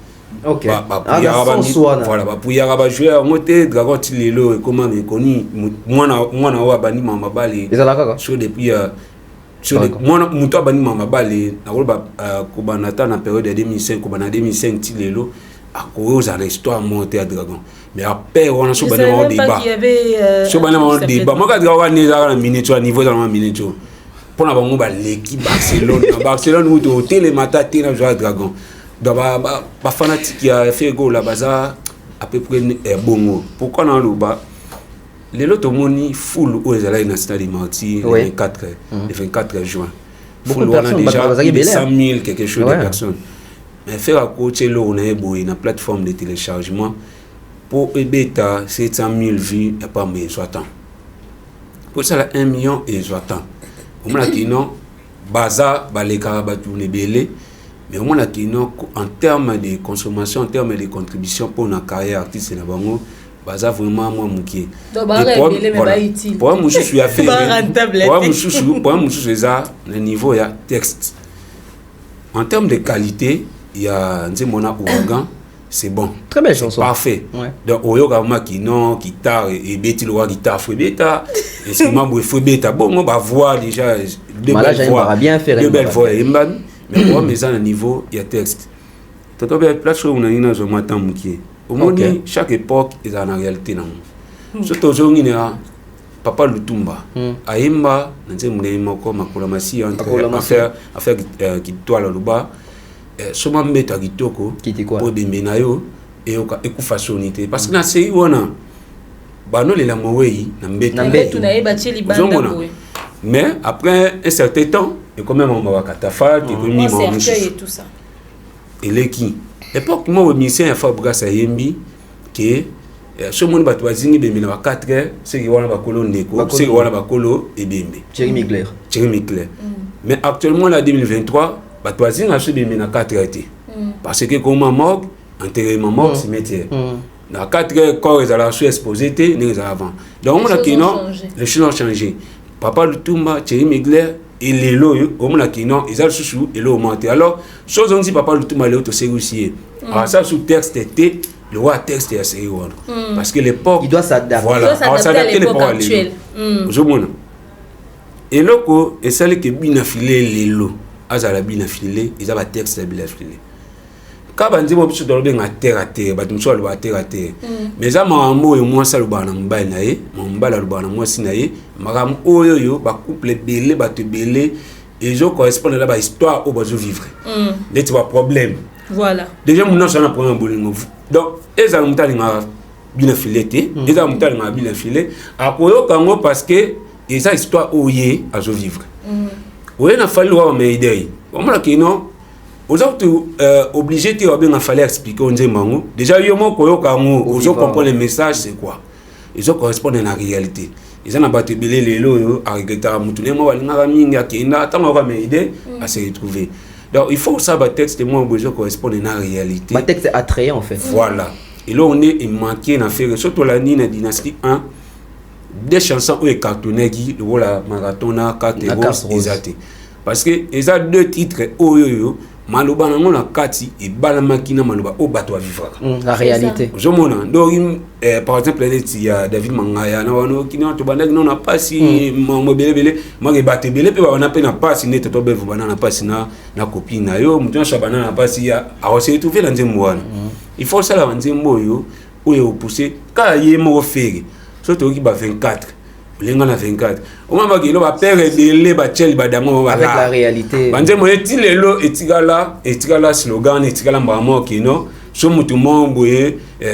Ok. Voilà, pour y avoir joué à monter Dragon Tilelo et comment il connu moi na wa bani mama bali. Sur depuis sur moi muto bani mama bali na roba ko banata na période de 2005 ko bana 2005 Tilelo à cause de l'histoire montée à Dragon. Mais après on a sur bani débat. Sur bani débat. Moi quand Dragon n'est pas en miniature niveau dans la miniature. Pour avoir l'équipe Barcelone où tu les matins tu as joué à Dragon donc ba fanatique qui a fait go la baza à peu près bon pourquoi dans le bas les autres moni full aux allez dans stade Marty le 24 juin full on a déjà 100 000 quelque chose de personnes mais faire à côté là on a boy une plateforme de téléchargement pour bêta 700 000 vues et pas mais soit temps pour ça 1 million et soit temps au moins qui non baza baleka batourner belé mais au moins qui non en termes de consommation en termes de contribution pour notre carrière artiste na bango baza vraiment moi mukie pour moi je suis à faire pour moi je suis ça le niveau ya texte en termes de qualité il y a Nzemona Ouragan c'est bon. Très belle chanson. Parfait. Ouais. Donc, Oyoga qui non, guitare et Betty Loa guitare, fouet bêta. Et ce moment où fouet bêta, bon, on va voir déjà deux belles voix. Bien faire deux belles voix. Mais pour moi, à un niveau, il y a texte. Tout à fait, place où on a une zone matin moukier. Au moins, chaque époque, il y a une réalité. Surtout aujourd'hui, Papa Lutumba. Aïmba, nous avons des mots comme Makolamasi, affaire qui doit le bas. Soma mbeta kitoko pour des menayo et façonnité parce que na sei wana bano le la mowei na mbeta na eba cheli banda mais après un certain temps et quand même on va katafa qui est mis mon et tout ça et les qui époque moi musicien a Fabra Sayembi que ce monde ba toazingi be 4 heures c'est qui wana ba kolo ndeko c'est wana ba kolo et bembe Jeremy Claire mais actuellement la 2023 Batoazine a subi 4 heures parce que comme mort enterrement mort cimetière. Dans 4 corps ils allaient sous exposé ils avant. Donc on a qui non les choses ont changé. Papa Lutumba, Thierry Migler et les lots on a qui non ils allaient sous et l'eau monté. Alors chose on dit Papa Lutumba les autres c'est aussi. Alors ça sous texte était le roi texte est assez haut. Parce que l'époque il doit s'adapter. Voilà, il doit s'adapter à l'époque actuelle. Je montre. Et loko et celle qui bien affilé les lots. Azala bien affilé, ils ont un texte bien affilé. Quand on dit que dans le terre à terre, terre à terre. Mais ça m'a et moi ça le ban en bas naé, mon bas le ban moi sinaé, maram oyo ba couple belé ba te belé et je correspond à la histoire au besoin vivre. Des tu vois problème. Voilà. Déjà mon nom ça na problème bolingo. Donc eza mutali nga bien affilé té, eza mutali nga bien affilé. Akoyo kango parce que eza histoire oyé à vivre. Oui, il fallu m'aider. On m'a dit non. Vous êtes obligé de fallait expliquer on dit mango. Déjà il y a mon koyo kango, vous comprendre le message c'est quoi. Ils correspondent à la réalité. Ils ont battu belé les lots à regretter mutune moi walinga mingi akenda tant on va m'aider à se retrouver. Donc il faut ça texte moi besoin correspondre à la réalité. Ma texte est attrayant en fait. Voilà. Et là on est manqué dans faire surtout la ligne dynastie 1. Des chansons où est cartonné qui le marathon na carte rose exacté parce que ils a 2 titres oyo maloba na ngona kati et balamakina maloba o bato vivre la réalité je mona donc par exemple il y a David Mangaya na wano kina to banda non na pasi mo belebele mo ke batte bele pe ba na pe na pasi net to bevu bana na pasi na copine na yo mutu na shabana na pasi ya a se trouver la nzembo wana il faut ça la nzembo yo oyo pousser ka ye mo faire surtout qui ba 24 lenga na 24 o mama ki lo ba père belé ba tchel ba damo ba avec la réalité banze mo eti lelo etikala slogan etikala mbamo kino so mutu mombo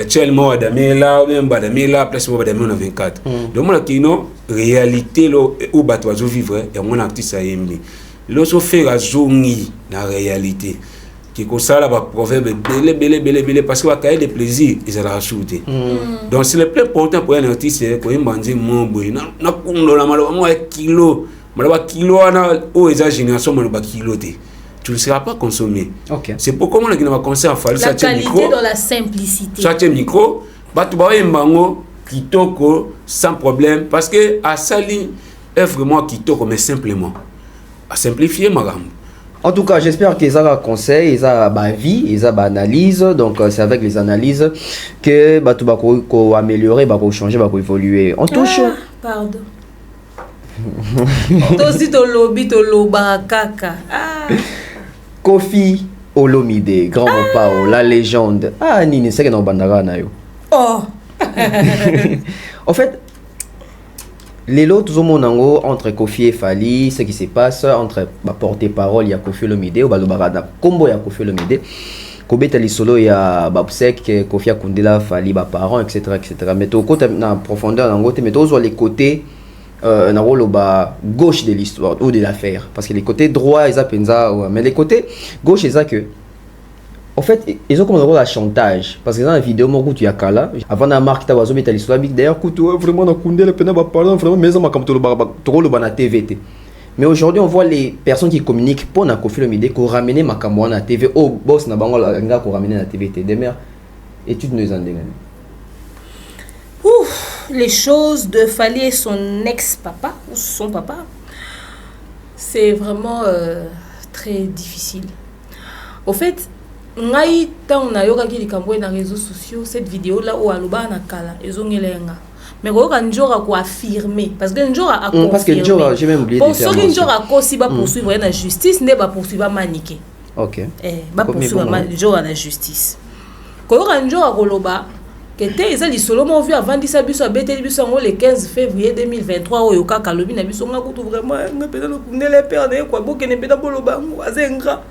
tchel mo adamela même badamela place mo badamela na 24 donc mo kino réalité lo ou bato zo vivre et mon artiste a yembi lo so faire zongi na réalité qui consale ba proverbe belé parce que va cahier de plaisir ils allaient ajouter donc c'est le plus important pour un artiste ko imbanzi mombo na kundo la malo mo kilo na o eza génération malo ba kilo te tu ne seras pas consommé. Okay. C'est pourquoi on a un concert fallu la qualité micro, dans la simplicité. Ça micro ba tu ba imbango kitoko sans problème parce que à sali est vraiment kitoko mais simplement à simplifier maram. En tout cas, j'espère qu'ils ont un conseil, ils ont une vie, ils ont une analyse. Donc, c'est avec les analyses que tu vas améliorer, tu vas changer, tu vas évoluer. On touche. Pardon. Aussi, tu lobby, tu lobakaka. Kofi Olomide, grand pao, la légende. Ah, Nini, c'est que dans Bandara na yo. Oh. En fait, les lots, tout le monde entre Kofi et Fally, ce qui se passe entre porte-parole, il y a Kofi Olomide, ou Balobarada, Combo, il y a Kofi Olomide, Kobeta Lisolo, il y a Babsek, Kofi Akundela, Fally, parents, etc. Mais tout côté, dans profondeur, mais tous les côtés, gauche de l'histoire ou de l'affaire. Parce que les côtés droits, ils ont mais les côtés gauche, ils ont que. En fait, ils ont comme un rôle à chantage. Parce que dans la vidéo, moi, tu as Kala. Avant la marque, tu as vu l'histoire. D'ailleurs, vraiment, on a coupé le pénal, pardon, vraiment, mais on a comme tout le TVT. Mais aujourd'hui, on voit les personnes qui communiquent pour na Kofi Olomide qu'on ramène ma caméra na TV. Oh, boss, na bango la qu'on ramène na TVT. Demain, étude nous en dégaine. Ouf, les choses de Fally et son ex-papa ou son papa, c'est vraiment très difficile. Au fait, ngai tant na yoka ki likambo na réseaux sociaux cette vidéo là où aloba na kala ezongelenga mais ko kanjora ko affirmer parce que njora a confirmer parce que njora j'ai même oublié de faire pour njora ko si ba poursuivre na justice ne ba poursuivre maniquer OK ba poursuivre njora na justice ko kanjora ko loba que te eza lisolo mo vu avant disa biso abeteli biso ngo le 15 février 2023 oyo kaka lobi na biso nga kutu vraiment nga pena lo kundele perdre quoi bokene pena boloba ngo azenga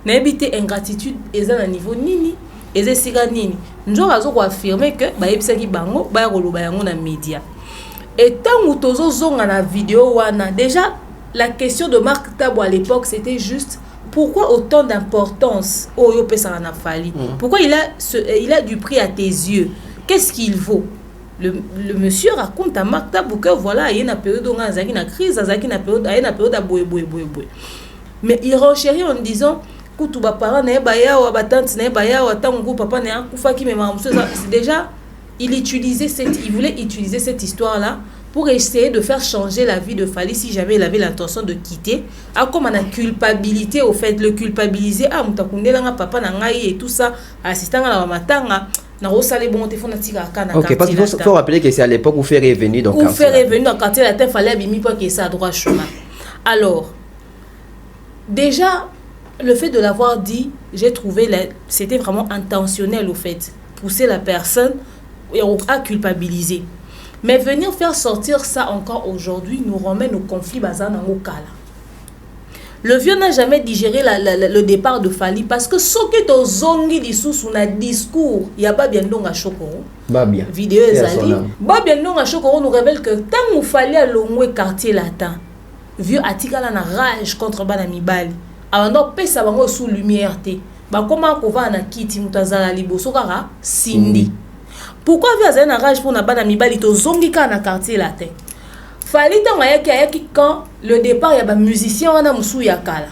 na ebité ingratitude eza na niveau nini eza sika nini njo azo ko affirmer que ba yebisaki bango ba koloba yango na média et tant tozo zonga na vidéo wana déjà la question de Marc Tabo à l'époque c'était juste pourquoi autant d'importance oyo pesa na Fally pourquoi il a du prix à tes yeux qu'est-ce qu'il vaut le monsieur raconte à Marc Tabo que voilà il y a une période où azaki na crise azaki na période à boy mais il renchérit en disant kutu ba parents na ba yawa ba tante na ba yawa tango papa na kufa ki me mamuso c'est déjà il voulait utiliser cette histoire là pour essayer de faire changer la vie de Fally si jamais il avait l'intention de quitter. Ah, comme on a culpabilité au fait, le culpabiliser, ah, mutakundela nga papa na ngai et tout ça, assistant à la matanga, na rosale bon téléphone na tika kana. Ok, parce qu'il faut rappeler que c'est à l'époque où faire revenir dans quartier. Où faire revenir dans quartier la terre fallait abimi pour que ça droit chemin. Alors, déjà, le fait de l'avoir dit, j'ai trouvé c'était vraiment intentionnel au fait, pousser la personne à culpabiliser. Mais venir faire sortir ça encore aujourd'hui nous ramène au conflit bazar dans le cas là. Le vieux n'a jamais digéré le départ de Fally parce que ce qui est aux zongi dissous sous un discours, il y a pas bien donc à Chokoro. Babia. Vidéo ezali. Ba bien donc à Chokoro nous révèle que tant où Fally à l'ongwe quartier latin. Vieux atikala na rage contre bana mibali. Avant pesa bango sous lumière té. Ba comment ko va na kiti mutazala liboso kaka Cindy. Pourquoi vous avez un rage pour na bana mibali to zongi ka na quartier latin? Fally tant ayaki quand le départ ya ba musicien wana musu ya kala.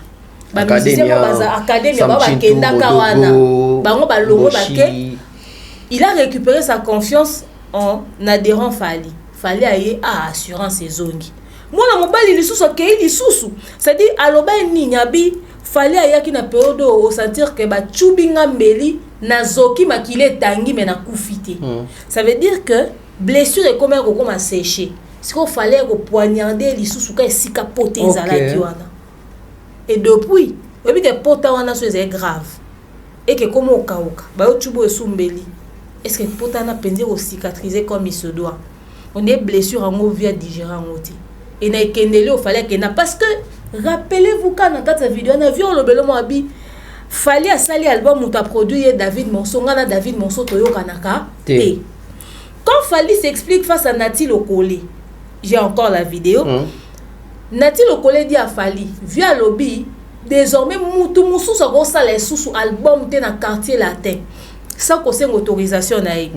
Ba musicien ba académie ba kenda kawana. Bango ba longo ba ke. Il a récupéré sa confiance en adhérant Fally. Fally aye a assurance ses zongi. Moi na mobali lisusu ke lisusu. C'est-à-dire aloba ni nyabi Fally ayaki na période au sentir que ba chubinga mbeli na zoki makile tangi mais na kufite. Ça veut dire que blessure est comme à sécher. Ce qu'il fallait poignarder les sous-souka et sika poté zalaki wana. Et depuis, oui que pota wana c'est grave. Et que comme au kaoka, ba yo chubo esumbeli. Est-ce que pota na pendir au cicatriser comme il se doit? On est blessure en via digérer en ôté. Et na ekendele au fallait que na parce que rappelez-vous quand dans cette vidéo on a vu le belo abi Fally a sali album où tu as produit David Monson, ngana David Monson toyo kanaka. Quand Fally s'explique face à Nati Lokole, j'ai encore la vidéo. Nati Lokole dit à Fally, via lobby, désormais mutu musu sa go sala sous album te na quartier latin. Sans qu'on ait autorisation naïe.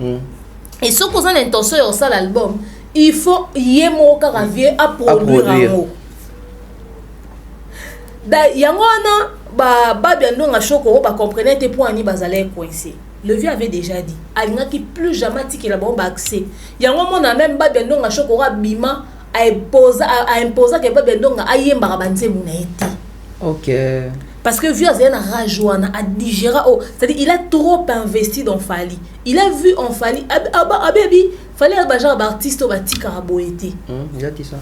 Et ce qu'on a l'intention de ça l'album, il faut yemo karavier à produire en haut. Da yangona ba bien non à Chokoro ba comprenait tes points ni bazalé coincé. Le vieux avait déjà dit alinga qui plus jamais tiki la bombe accès. Yango mon a même ba bien non à Chokoro bima a imposer que ba bien non a yemba banze munaiti. OK. Parce que vieux a rajoana a digérer c'est-à-dire il a trop investi dans Fally. Il a vu en Fally baby Fally ba genre artiste ba tika boété. Il a dit ça.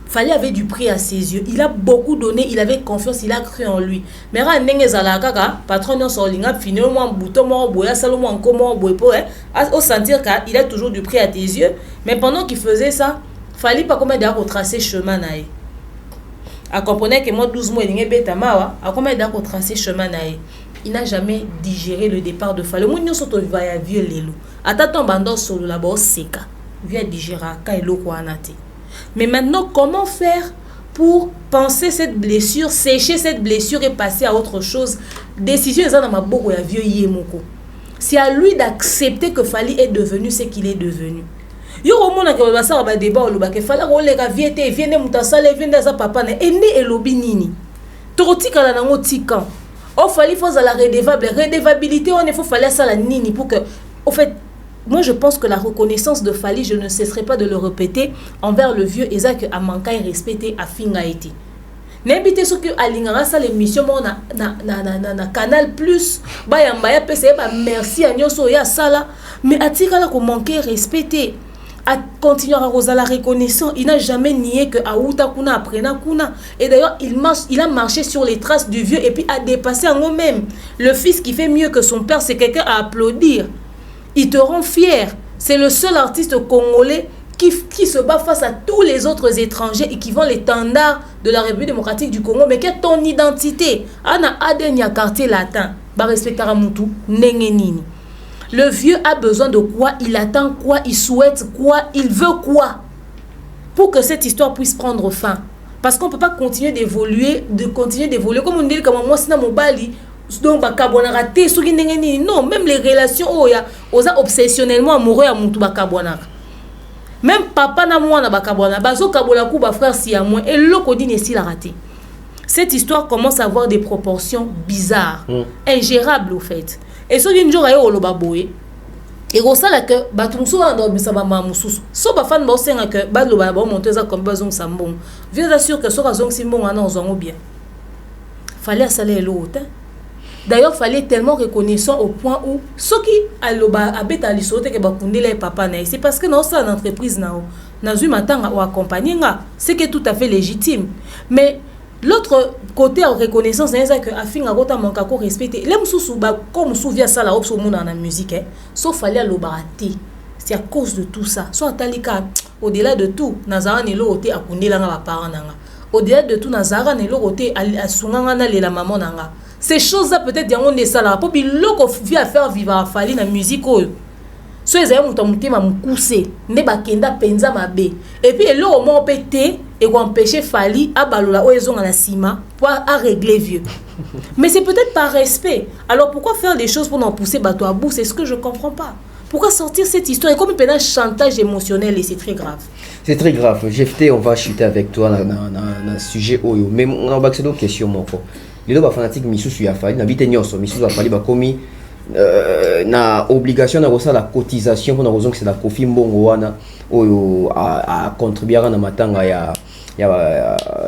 Fally avait du prix à ses yeux. Il a beaucoup donné, il avait confiance, il a cru en lui. Mais quand kaka patron non solinga finalement bouton mo boya salomo en comment boy pour au sentir qu'il a toujours du prix à tes yeux, mais pendant qu'il faisait ça, Fally pas comment d'ailleurs retracer chemin naé. A comprenait que moi 12 mois il beta mawa, a comment d'ailleurs retracer chemin naé. Il n'a jamais digéré le départ de Fally. Moi nous soto va ya vieux lelo. Attends bando solo là-bas seka. Via digérer ka eloko anate. Mais maintenant, comment faire pour penser cette blessure, sécher cette blessure et passer à autre chose? Décision est dans ma bouche ya vieux yemoko. C'est à lui d'accepter que Fally est devenu ce qu'il est devenu. Yo romona ke ba sa ba débat lo ba ke Fally ko le ka viete viene mutasale viende za papa na ende elobi nini. Totika la nango tikan. O Fally faut la redevabilité on il faut Fally ça la nini pour que au fait moi, je pense que la reconnaissance de Fally, je ne cesserai pas de le répéter envers le vieux Isaac Amanka et respecté à Fingaïti. N'habitez ce que Alingara, ça l'émission, na Canal Plus, Bayambaya, PCB, merci à Nyoso et à Sala, mais à Tikala qu'on manquait respecté, à continuer à rosa la reconnaissance, il n'a jamais nié que Aouta Kuna, Aprena Kuna, et d'ailleurs, il a marché sur les traces du vieux et puis a dépassé en eux-mêmes. Le fils qui fait mieux que son père, c'est quelqu'un à applaudir. Il te rend fier. C'est le seul artiste congolais qui se bat face à tous les autres étrangers et qui vend l'étendard de la République démocratique du Congo. Mais quelle est ton identité? Ana Adenia quartier latin. Ba respecter Mutu, nengenini. Le vieux a besoin de quoi? Il attend quoi? Il souhaite quoi? Il veut quoi? Pour que cette histoire puisse prendre fin. Parce qu'on ne peut pas continuer d'évoluer. Comme on dit, comme moi, c'est dans mon bali. Donc non, même les relations osa obsessionnellement amoureux à mutu bakabonaka. Même papa na mwana bakabona bazo kabola ku ba frère si à moi et loko dine si la raté. cette histoire commence à avoir des proportions bizarres, ingérables au fait. Et ce qui jour au lobaboé, et au salaire que Batumso a dans Bissabama Moussous, so bafan bosenga que Badloba monter ça comme bazong sambon. Viens assurer que so razong simbon en zongo bien. Fallait saler l'autre. D'ailleurs, fallait tellement reconnaissant au point où ceux qui aloba abeta lisote que bakunde les papa na, c'est parce que dans ça l'entreprise na eu matanga ou accompagner nga, c'est que tout à fait légitime. Mais l'autre côté en reconnaissance, c'est ça que afin agota manka ko respecter. Les mususu ba comme souvia ça la opso mona na musique, sauf fallait alobarati. C'est à cause de tout ça. Soit talika au-delà de tout, nazara ni lo ote akunde la nga parents nanga. Au-delà de tout, nazara ni lo ote asunganga na la maman nanga. Ces choses-là, peut-être, il y a un essai là. Pour que l'on vient à faire vivre à Fali la musique. So, ils ont monté ma moussé. Ne ba kenda penza ma bé. Et puis, l'on m'a pété et qu'on empêché Fali à balola ou ils ont à la cima pour à régler vieux. Mais c'est peut-être par respect. Alors, pourquoi faire des choses pour nous pousser bateau à bout? C'est ce que je ne comprends pas. Pourquoi sortir cette histoire? Et comme un chantage émotionnel, et c'est très grave. C'est très grave. GFT, on va chuter avec toi dans un sujet. Mais on va accéder aux questions. Les deux fanatiques misusu ya fali na bite nyoso misusu afali ba komi na obligation na rosa la cotisation pour na raison que c'est la Kofi Mbongo wana oyo a contribuer na matanga ya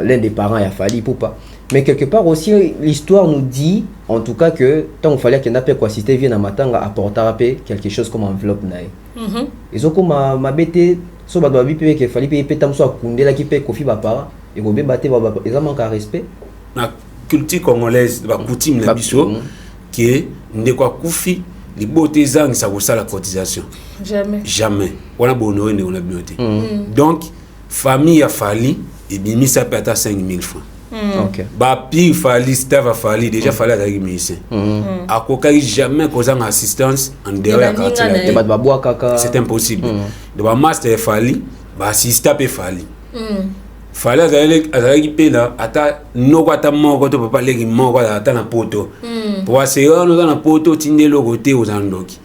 l'un des parents ya fali poupa. Mais quelque part aussi l'histoire nous dit en tout cas que tant il fallait qu'il n'a pas quoi citer vient na matanga apporter quelque chose comme enveloppe nae. Ils ont comme ma bête so ba doit bipe que fali payer tam so akundela ki pe Kofi ba parents et go be bater ba ils ont manque à respect. Culture congolaise ba coutume na biso que ndekwa kufi libote zang sa ko la cotisation jamais on a bonheur on a beauté donc famille a fali et bimi ça peut être 5000 francs OK ba pi fali staff a fali déjà fali à la musicien a kokari jamais causant assistance en dehors de quartier ba bois kaka c'est impossible de ba master fali ba assistant pe fali fallait azalaki pena ata noko ata moko to papa leki moko ata na poto pour assurer nous na poto tindelo côté aux andoki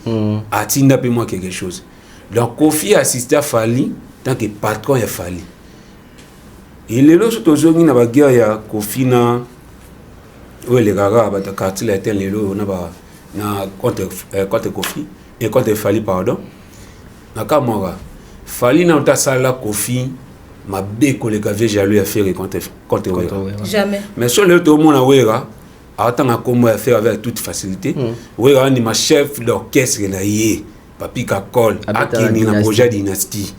atinda pe moi quelque chose donc Kofi assisté à Fali tant que patron ya Fali il est là surtout zongi na bagia ya Kofi na ouais les gaga ba ta quartier la tel lelo na ba na contre Kofi et contre Fali pardon na kamora Fali na ta sala Kofi ma béco les gars jaloux à faire contre jamais mais sur le tout monde à Wera attend comment faire avec toute facilité Wera ni ma chef d'orchestre na yé papi kakol akini na projet dynastie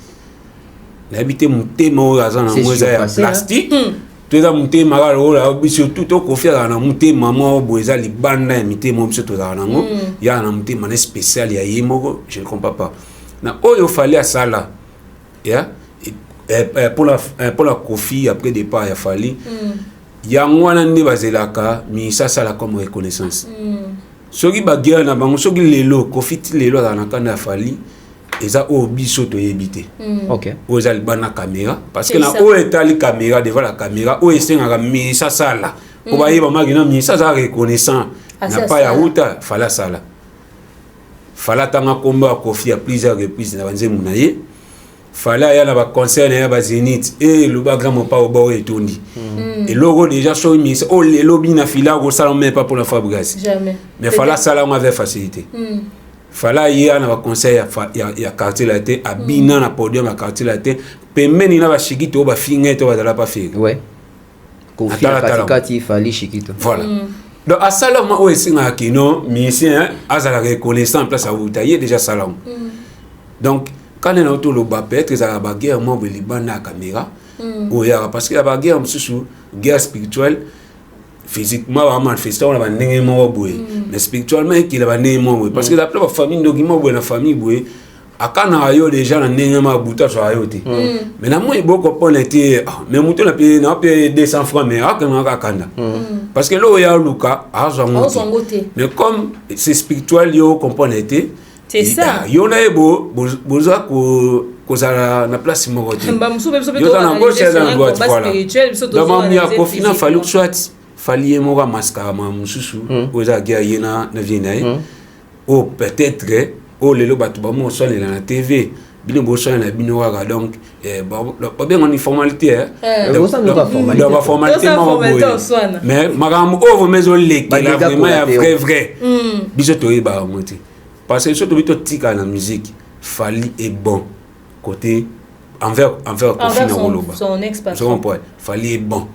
l'habité monter mon razan na moi ya plastique tout ça monter mara là surtout to Kofi na monter maman boeza libanda imiter mon monsieur to za na ngo ya na monter mané spécial ya yemo je ne comprends pas na oyo fallait à ça là ya pour la Kofi après départ il a fallu yangwana ndi bazelaka mi ça la comme reconnaissance soki baguerre na bango soki lelo Kofi lelo na kanda fali eza obiso to yebité OK oza libana caméra parce que na o etali caméra devant la caméra o esenga mi ça là ko ba yeba magina mi ça reconnaissant na pas ya uta fala sala fala tanga komba Kofi à plusieurs reprises na banze munaye fallait aller à la concert à la Zénith et le bagram pas au bord et tourné et logo déjà sur mis oh les lobbies na fila au salon même pas pour la fabrication jamais mais fallait ça là on avait facilité fallait y aller à la concert il y a quartier la tête à bina na podium à quartier la tête pemeni na ba shikito ba finge to ba pas faire ouais Kofi katikati fali shikito voilà donc à ça là moi ouais singa kino musicien azala reconnaissant place à utailler déjà salon donc quand on a autour le bas peut-être ça la guerre moi le Liban na caméra ou ya parce que la guerre sous guerre spirituelle physiquement va manifester on va ndenge mo boye mais spirituellement qu'il va ndenge mo parce que la plupart famille ndogimo boye na famille boye akana yo déjà na ndenge ma buta so ayo te mais na moi boko pon était mais muto na payer 200 francs mais akana akanda parce que lo ya luka azongote mais comme c'est spirituel yo comprendre était c'est ça yo na ebo boza ko za na place moko te yo na gauche na droite voilà donc mam ya Kofi na fali soit fali moko mascara mam susu oza gya yena na vinae o peut-être o lelo batu ba mo so na TV bino bosoin na bino waka donc ba bien on formalité formalité mais magambo ovo maison leke la vraiment ya vrai biso to ba moti parce que surtout bito tika na musique Fally est bon côté envers son ex-patron Fally est bon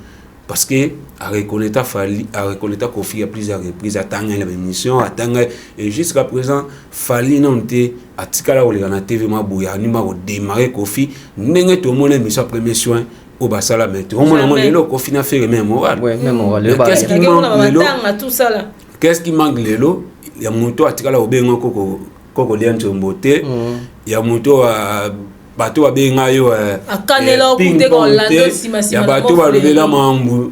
parce que à reconnaître Kofi à plusieurs reprises, à Tanga l'émission, à Tanga, et jusqu'à présent, Fally non te à Tikala ou les gars na TV ma bouya, ni ma démarrer Kofi, n'engue tout le monde mis sa premier soin au Basala mais tout le monde le Kofi n'a fait le même moral. Ouais, même moral. Qu'est-ce qui manque tout ça là? Qu'est-ce qui manque le lot? Il y a mon tour à Tikala au Bengo Koko Lian Chombote, il y a mon tour à bateau à Bengayo à Canela au côté Orlando si ya bateau à Lobela Mambu.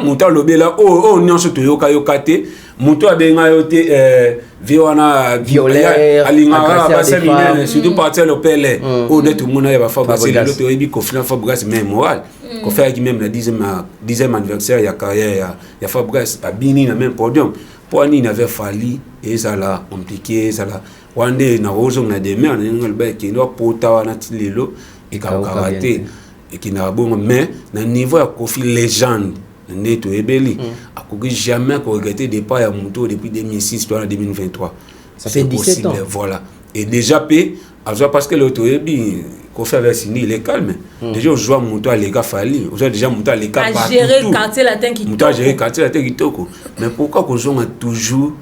Muta lobela nyonso toyoka yokate muto abenga yote viona violaire alingara basemine surtout partir l'opele tout le monde ya ba Fabrice l'autre ebi Kofi Fabrice même moral ko faire qui même la 10e anniversaire ya carrière ya Fabrice abini na même podium pour ani n'avait Fally et ça là compliqué ça là wande na rozo na demain na ngolba ki ndo pota wana tilelo et karaté et qui na bon mais na niveau ya Kofi légende Neto Ebeli a jamais regretté départ à Mouto depuis 2006 en 2023. Ça fait 17 ans. Voilà. Et déjà parce que l'auto Ebi Kofi avait signé, il est calme. Déjà on joue à Mouto à l'Éga Fally, on joue déjà Mouto à l'Éga partout. Gérer quartier latin qui Mouto à gérer quartier latin qui toko. Mais pourquoi qu'on joue toujours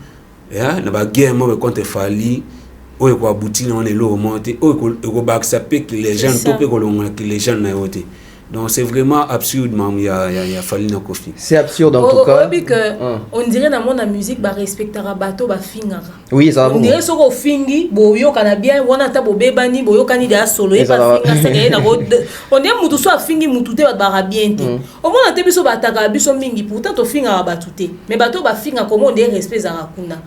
na ba guerre contre Fally o ko abouti on est là monter o ko ba accepter que les gens topé que les gens na yote. Donc c'est vraiment absurde, il y a Fally na Kofi. C'est absurde en tout cas. On dirait dans la musique ba respectera bateau ba fingara. Oui, ça va. On dirait soko fingi boyo kana bien wana ta bobebani boyo kani de solo et ba finga c'est na on dirait mutu so fingi mutu te ba bien te. Au moins te biso bataka biso mingi pourtant to finga ba tuté. Mais bateau ba finga comment on dirait respect za kuna.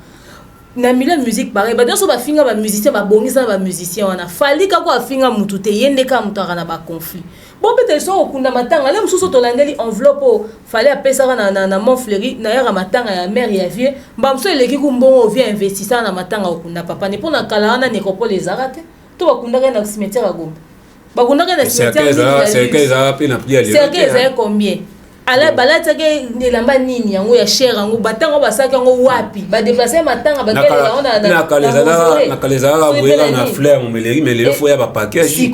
Na milieu musique pareil ba so ba finga ba musicien ba bongisa ba musicien wana Fally ka ko finga mutu te yende ka mutu kana ba conflit. Bon peut-être so okunda matanga là mususu to landeli enveloppe Fally apesa na Montfleury na ya matanga ya mère ya vie mbamso eleki ku mbongo vient investisseur na matanga okunda papa ne pona kala na nécropole les arate to bakunda na cimetière ya Gombe bakunda na cimetière c'est que ça pe na prière c'est que ça combien ala balata ke nelamba nini yango ya cher yango batanga basaki yango wapi ba déplacer matanga ba na kaleza na fleur momeleri mais le faut ya ba package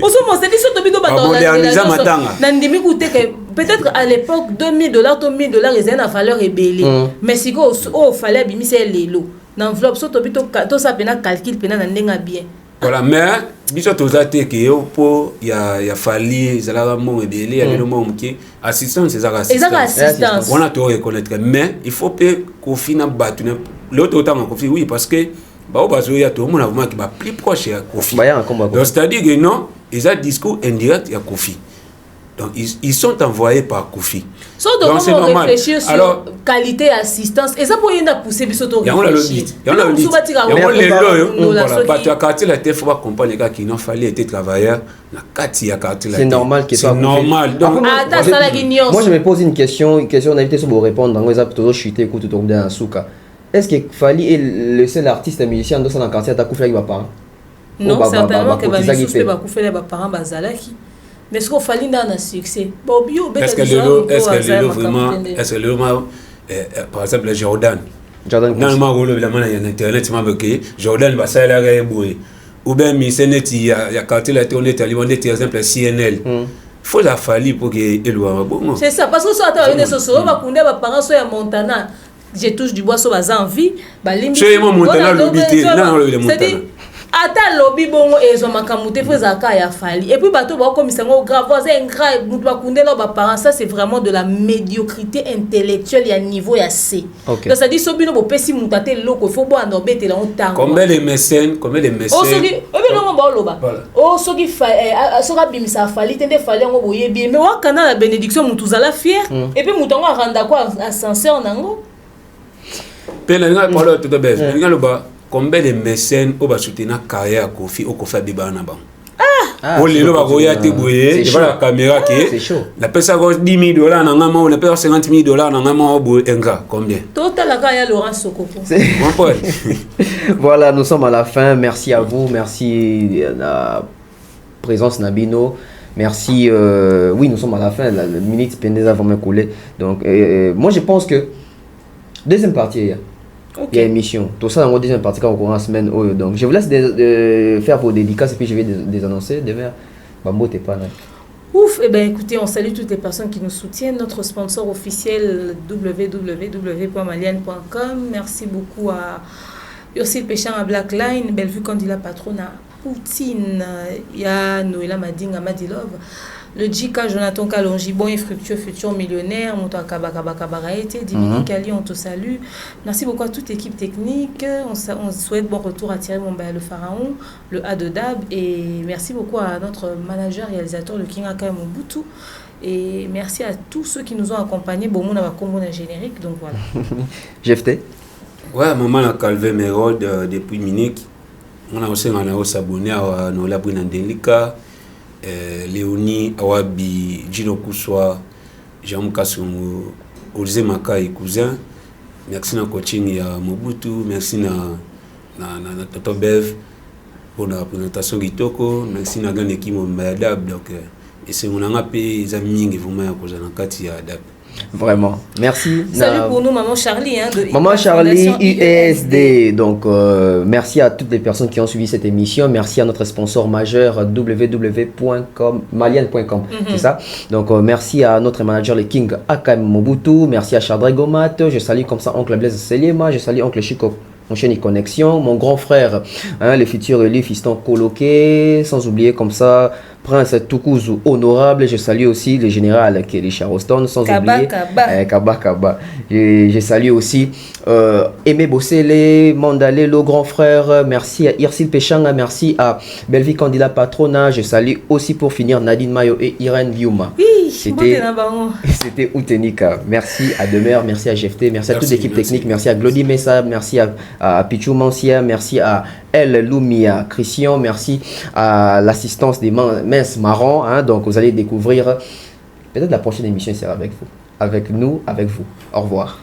oso mo c'est dit so to bito batanga na ndimi kute que peut-être à l'époque $2000 to $1000 ils avaient une valeur ébélée mais si ko o fallait bimisa lelo na enveloppe so to bito to ça pena calcul pena na ndenga bien. Voilà, mais biso tozate ke yo po ya Fally zala mo ebele ya le mo mki assistance c'est assistance on a tout reconnaître mais il faut que Kofi na batu l'autre autant Kofi oui parce que ba o bazo ya to mo na vraiment qui ba plus proche ya Kofi donc c'est-à-dire que non ils ont discours indirect ya Kofi donc ils sont envoyés par Kofi. Donc c'est normal. Réfléchir sur alors qualité et assistance et ça pour y en a poussé bisoto réfléchir. Il y a le bateau à quartier la tête faut pas comprendre les gars qui n'ont fallu être travailleurs la quartier à quartier la. C'est normal que c'est normal. Donc moi je me pose une question on a invité sur vous répondre dans les apps toujours chuter écoute tout bien en souka. Est-ce que Fally est le seul artiste musicien dans son quartier à Kofi avec papa? Non, certainement que va Kofi les parents bazalaki. Mais ce qu'on Fally dans un succès. Est-ce que le vraiment est-ce que le par exemple Jordan dans le Maroc évidemment il y a internet m'a bloqué Jordan va ça la reboué ou bien Missenet il y a quartier la tournée tellement par exemple CNL faut la Fally pour que éloigner bon c'est ça parce que ça ta une société va connaître ba parents so ya Montana je touche du bois so ba envie ba limite c'est mon Montana l'obité non le Montana ata lobby bongo ezo makamute faut zaka ya Fally et puis bato ba comme ça grave c'est un grave mutu ba kundela ba parents ça c'est vraiment de la médiocrité intellectuelle ya niveau ya C donc ça dit sobino bo pesi mutate loko faut bo andobete la ontango combien de mécènes oh soki obi no ba loba oh soki soka bimisa Fally tende Fally ngo boye bien mais wa kana la bénédiction mutu zala fier et puis mutango randa quoi ascenseur nango pena nga parole tout de bête nga loba combien de mécènes au bas soutenir carrière Kofi au Kofi Bibana ba Ah, Oh, les lots, c'est devant la caméra qui c'est chaud. la personne a 10 000 $, on a 50 000 $, on a combien? Total, il y a Laurent Sokoko. Voilà, nous sommes à la fin. Merci à vous. Merci à la présence Nabino. Merci. Oui, nous sommes à la fin. La minute pénèse avant me couler. Donc, moi, je pense que deuxième partie, il y a émission. Tout ça dans la deuxième partie quand on commence la semaine. Donc, je vous laisse faire vos dédicaces et puis je vais les annoncer. Demain, Bambo, t'es pas là. Ouf, eh ben écoutez, on salue toutes les personnes qui nous soutiennent. Notre sponsor officiel www.malienne.com. Merci beaucoup à Ursil Péchan à Blackline, Bellevue Candila Patrona, Poutine, il y a Noëlla Madinga Madilove, le Djika Jonathan Kalonji, bon et fructueux futur millionnaire, Monto Kabaraete, Dimitri Kali, on te salue. Merci beaucoup à toute l'équipe technique. On souhaite bon retour à Thierry Mombaya le Pharaon, le A de Dab, et merci beaucoup à notre manager réalisateur, le King Aka Mobutu. Et merci à tous ceux qui nous ont accompagnés. Bon, on a combo un générique, donc voilà. Jefté. Ouais, maman a calvé mes rôles depuis Munich. On a aussi s'abonner à nos labris Nandelika, Léonie, Awabi, Gino Koussoua, Jean Kassongo, Olze Maka et cousin. Merci na coaching à Mobutu, merci na Toto Bev pour la présentation Gitoko, merci na grande équipe Dab. Donc, et c'est mon angapé, les amis qui vont m'aider à cause de la Katia Dab. Vraiment, merci. Salut pour nous, Maman Charlie. De Maman Charlie, USD. Donc, merci à toutes les personnes qui ont suivi cette émission. Merci à notre sponsor majeur www.malienne.com. C'est ça. Donc, merci à notre manager, le King Akam Mobutu. Merci à Chardre Gomat. Je salue comme ça Oncle Blaise Seliema. Je salue Oncle Chico. Mon chaîne Connexion, mon grand frère, le futur élu fiston coloqué, sans oublier comme ça Prince Tukuzu honorable. Je salue aussi le général Kelly Charleston, sans oublier Kaba. Je salue aussi Aimé Bossele, Mandalé, le grand frère. Merci à Irsil Péchanga, merci à Bellevue Candila Patrona. Je salue aussi pour finir Nadine Mayo et Irène Biuma. C'était Outenika. Merci à Demer, merci à GFT, merci à toute l'équipe technique, merci à Glody Messa, merci à Pichou Mancia, merci à El Lumia Christian, merci à l'assistance des minces marrons. Donc vous allez découvrir peut-être la prochaine émission sera avec vous, avec nous, avec vous. Au revoir.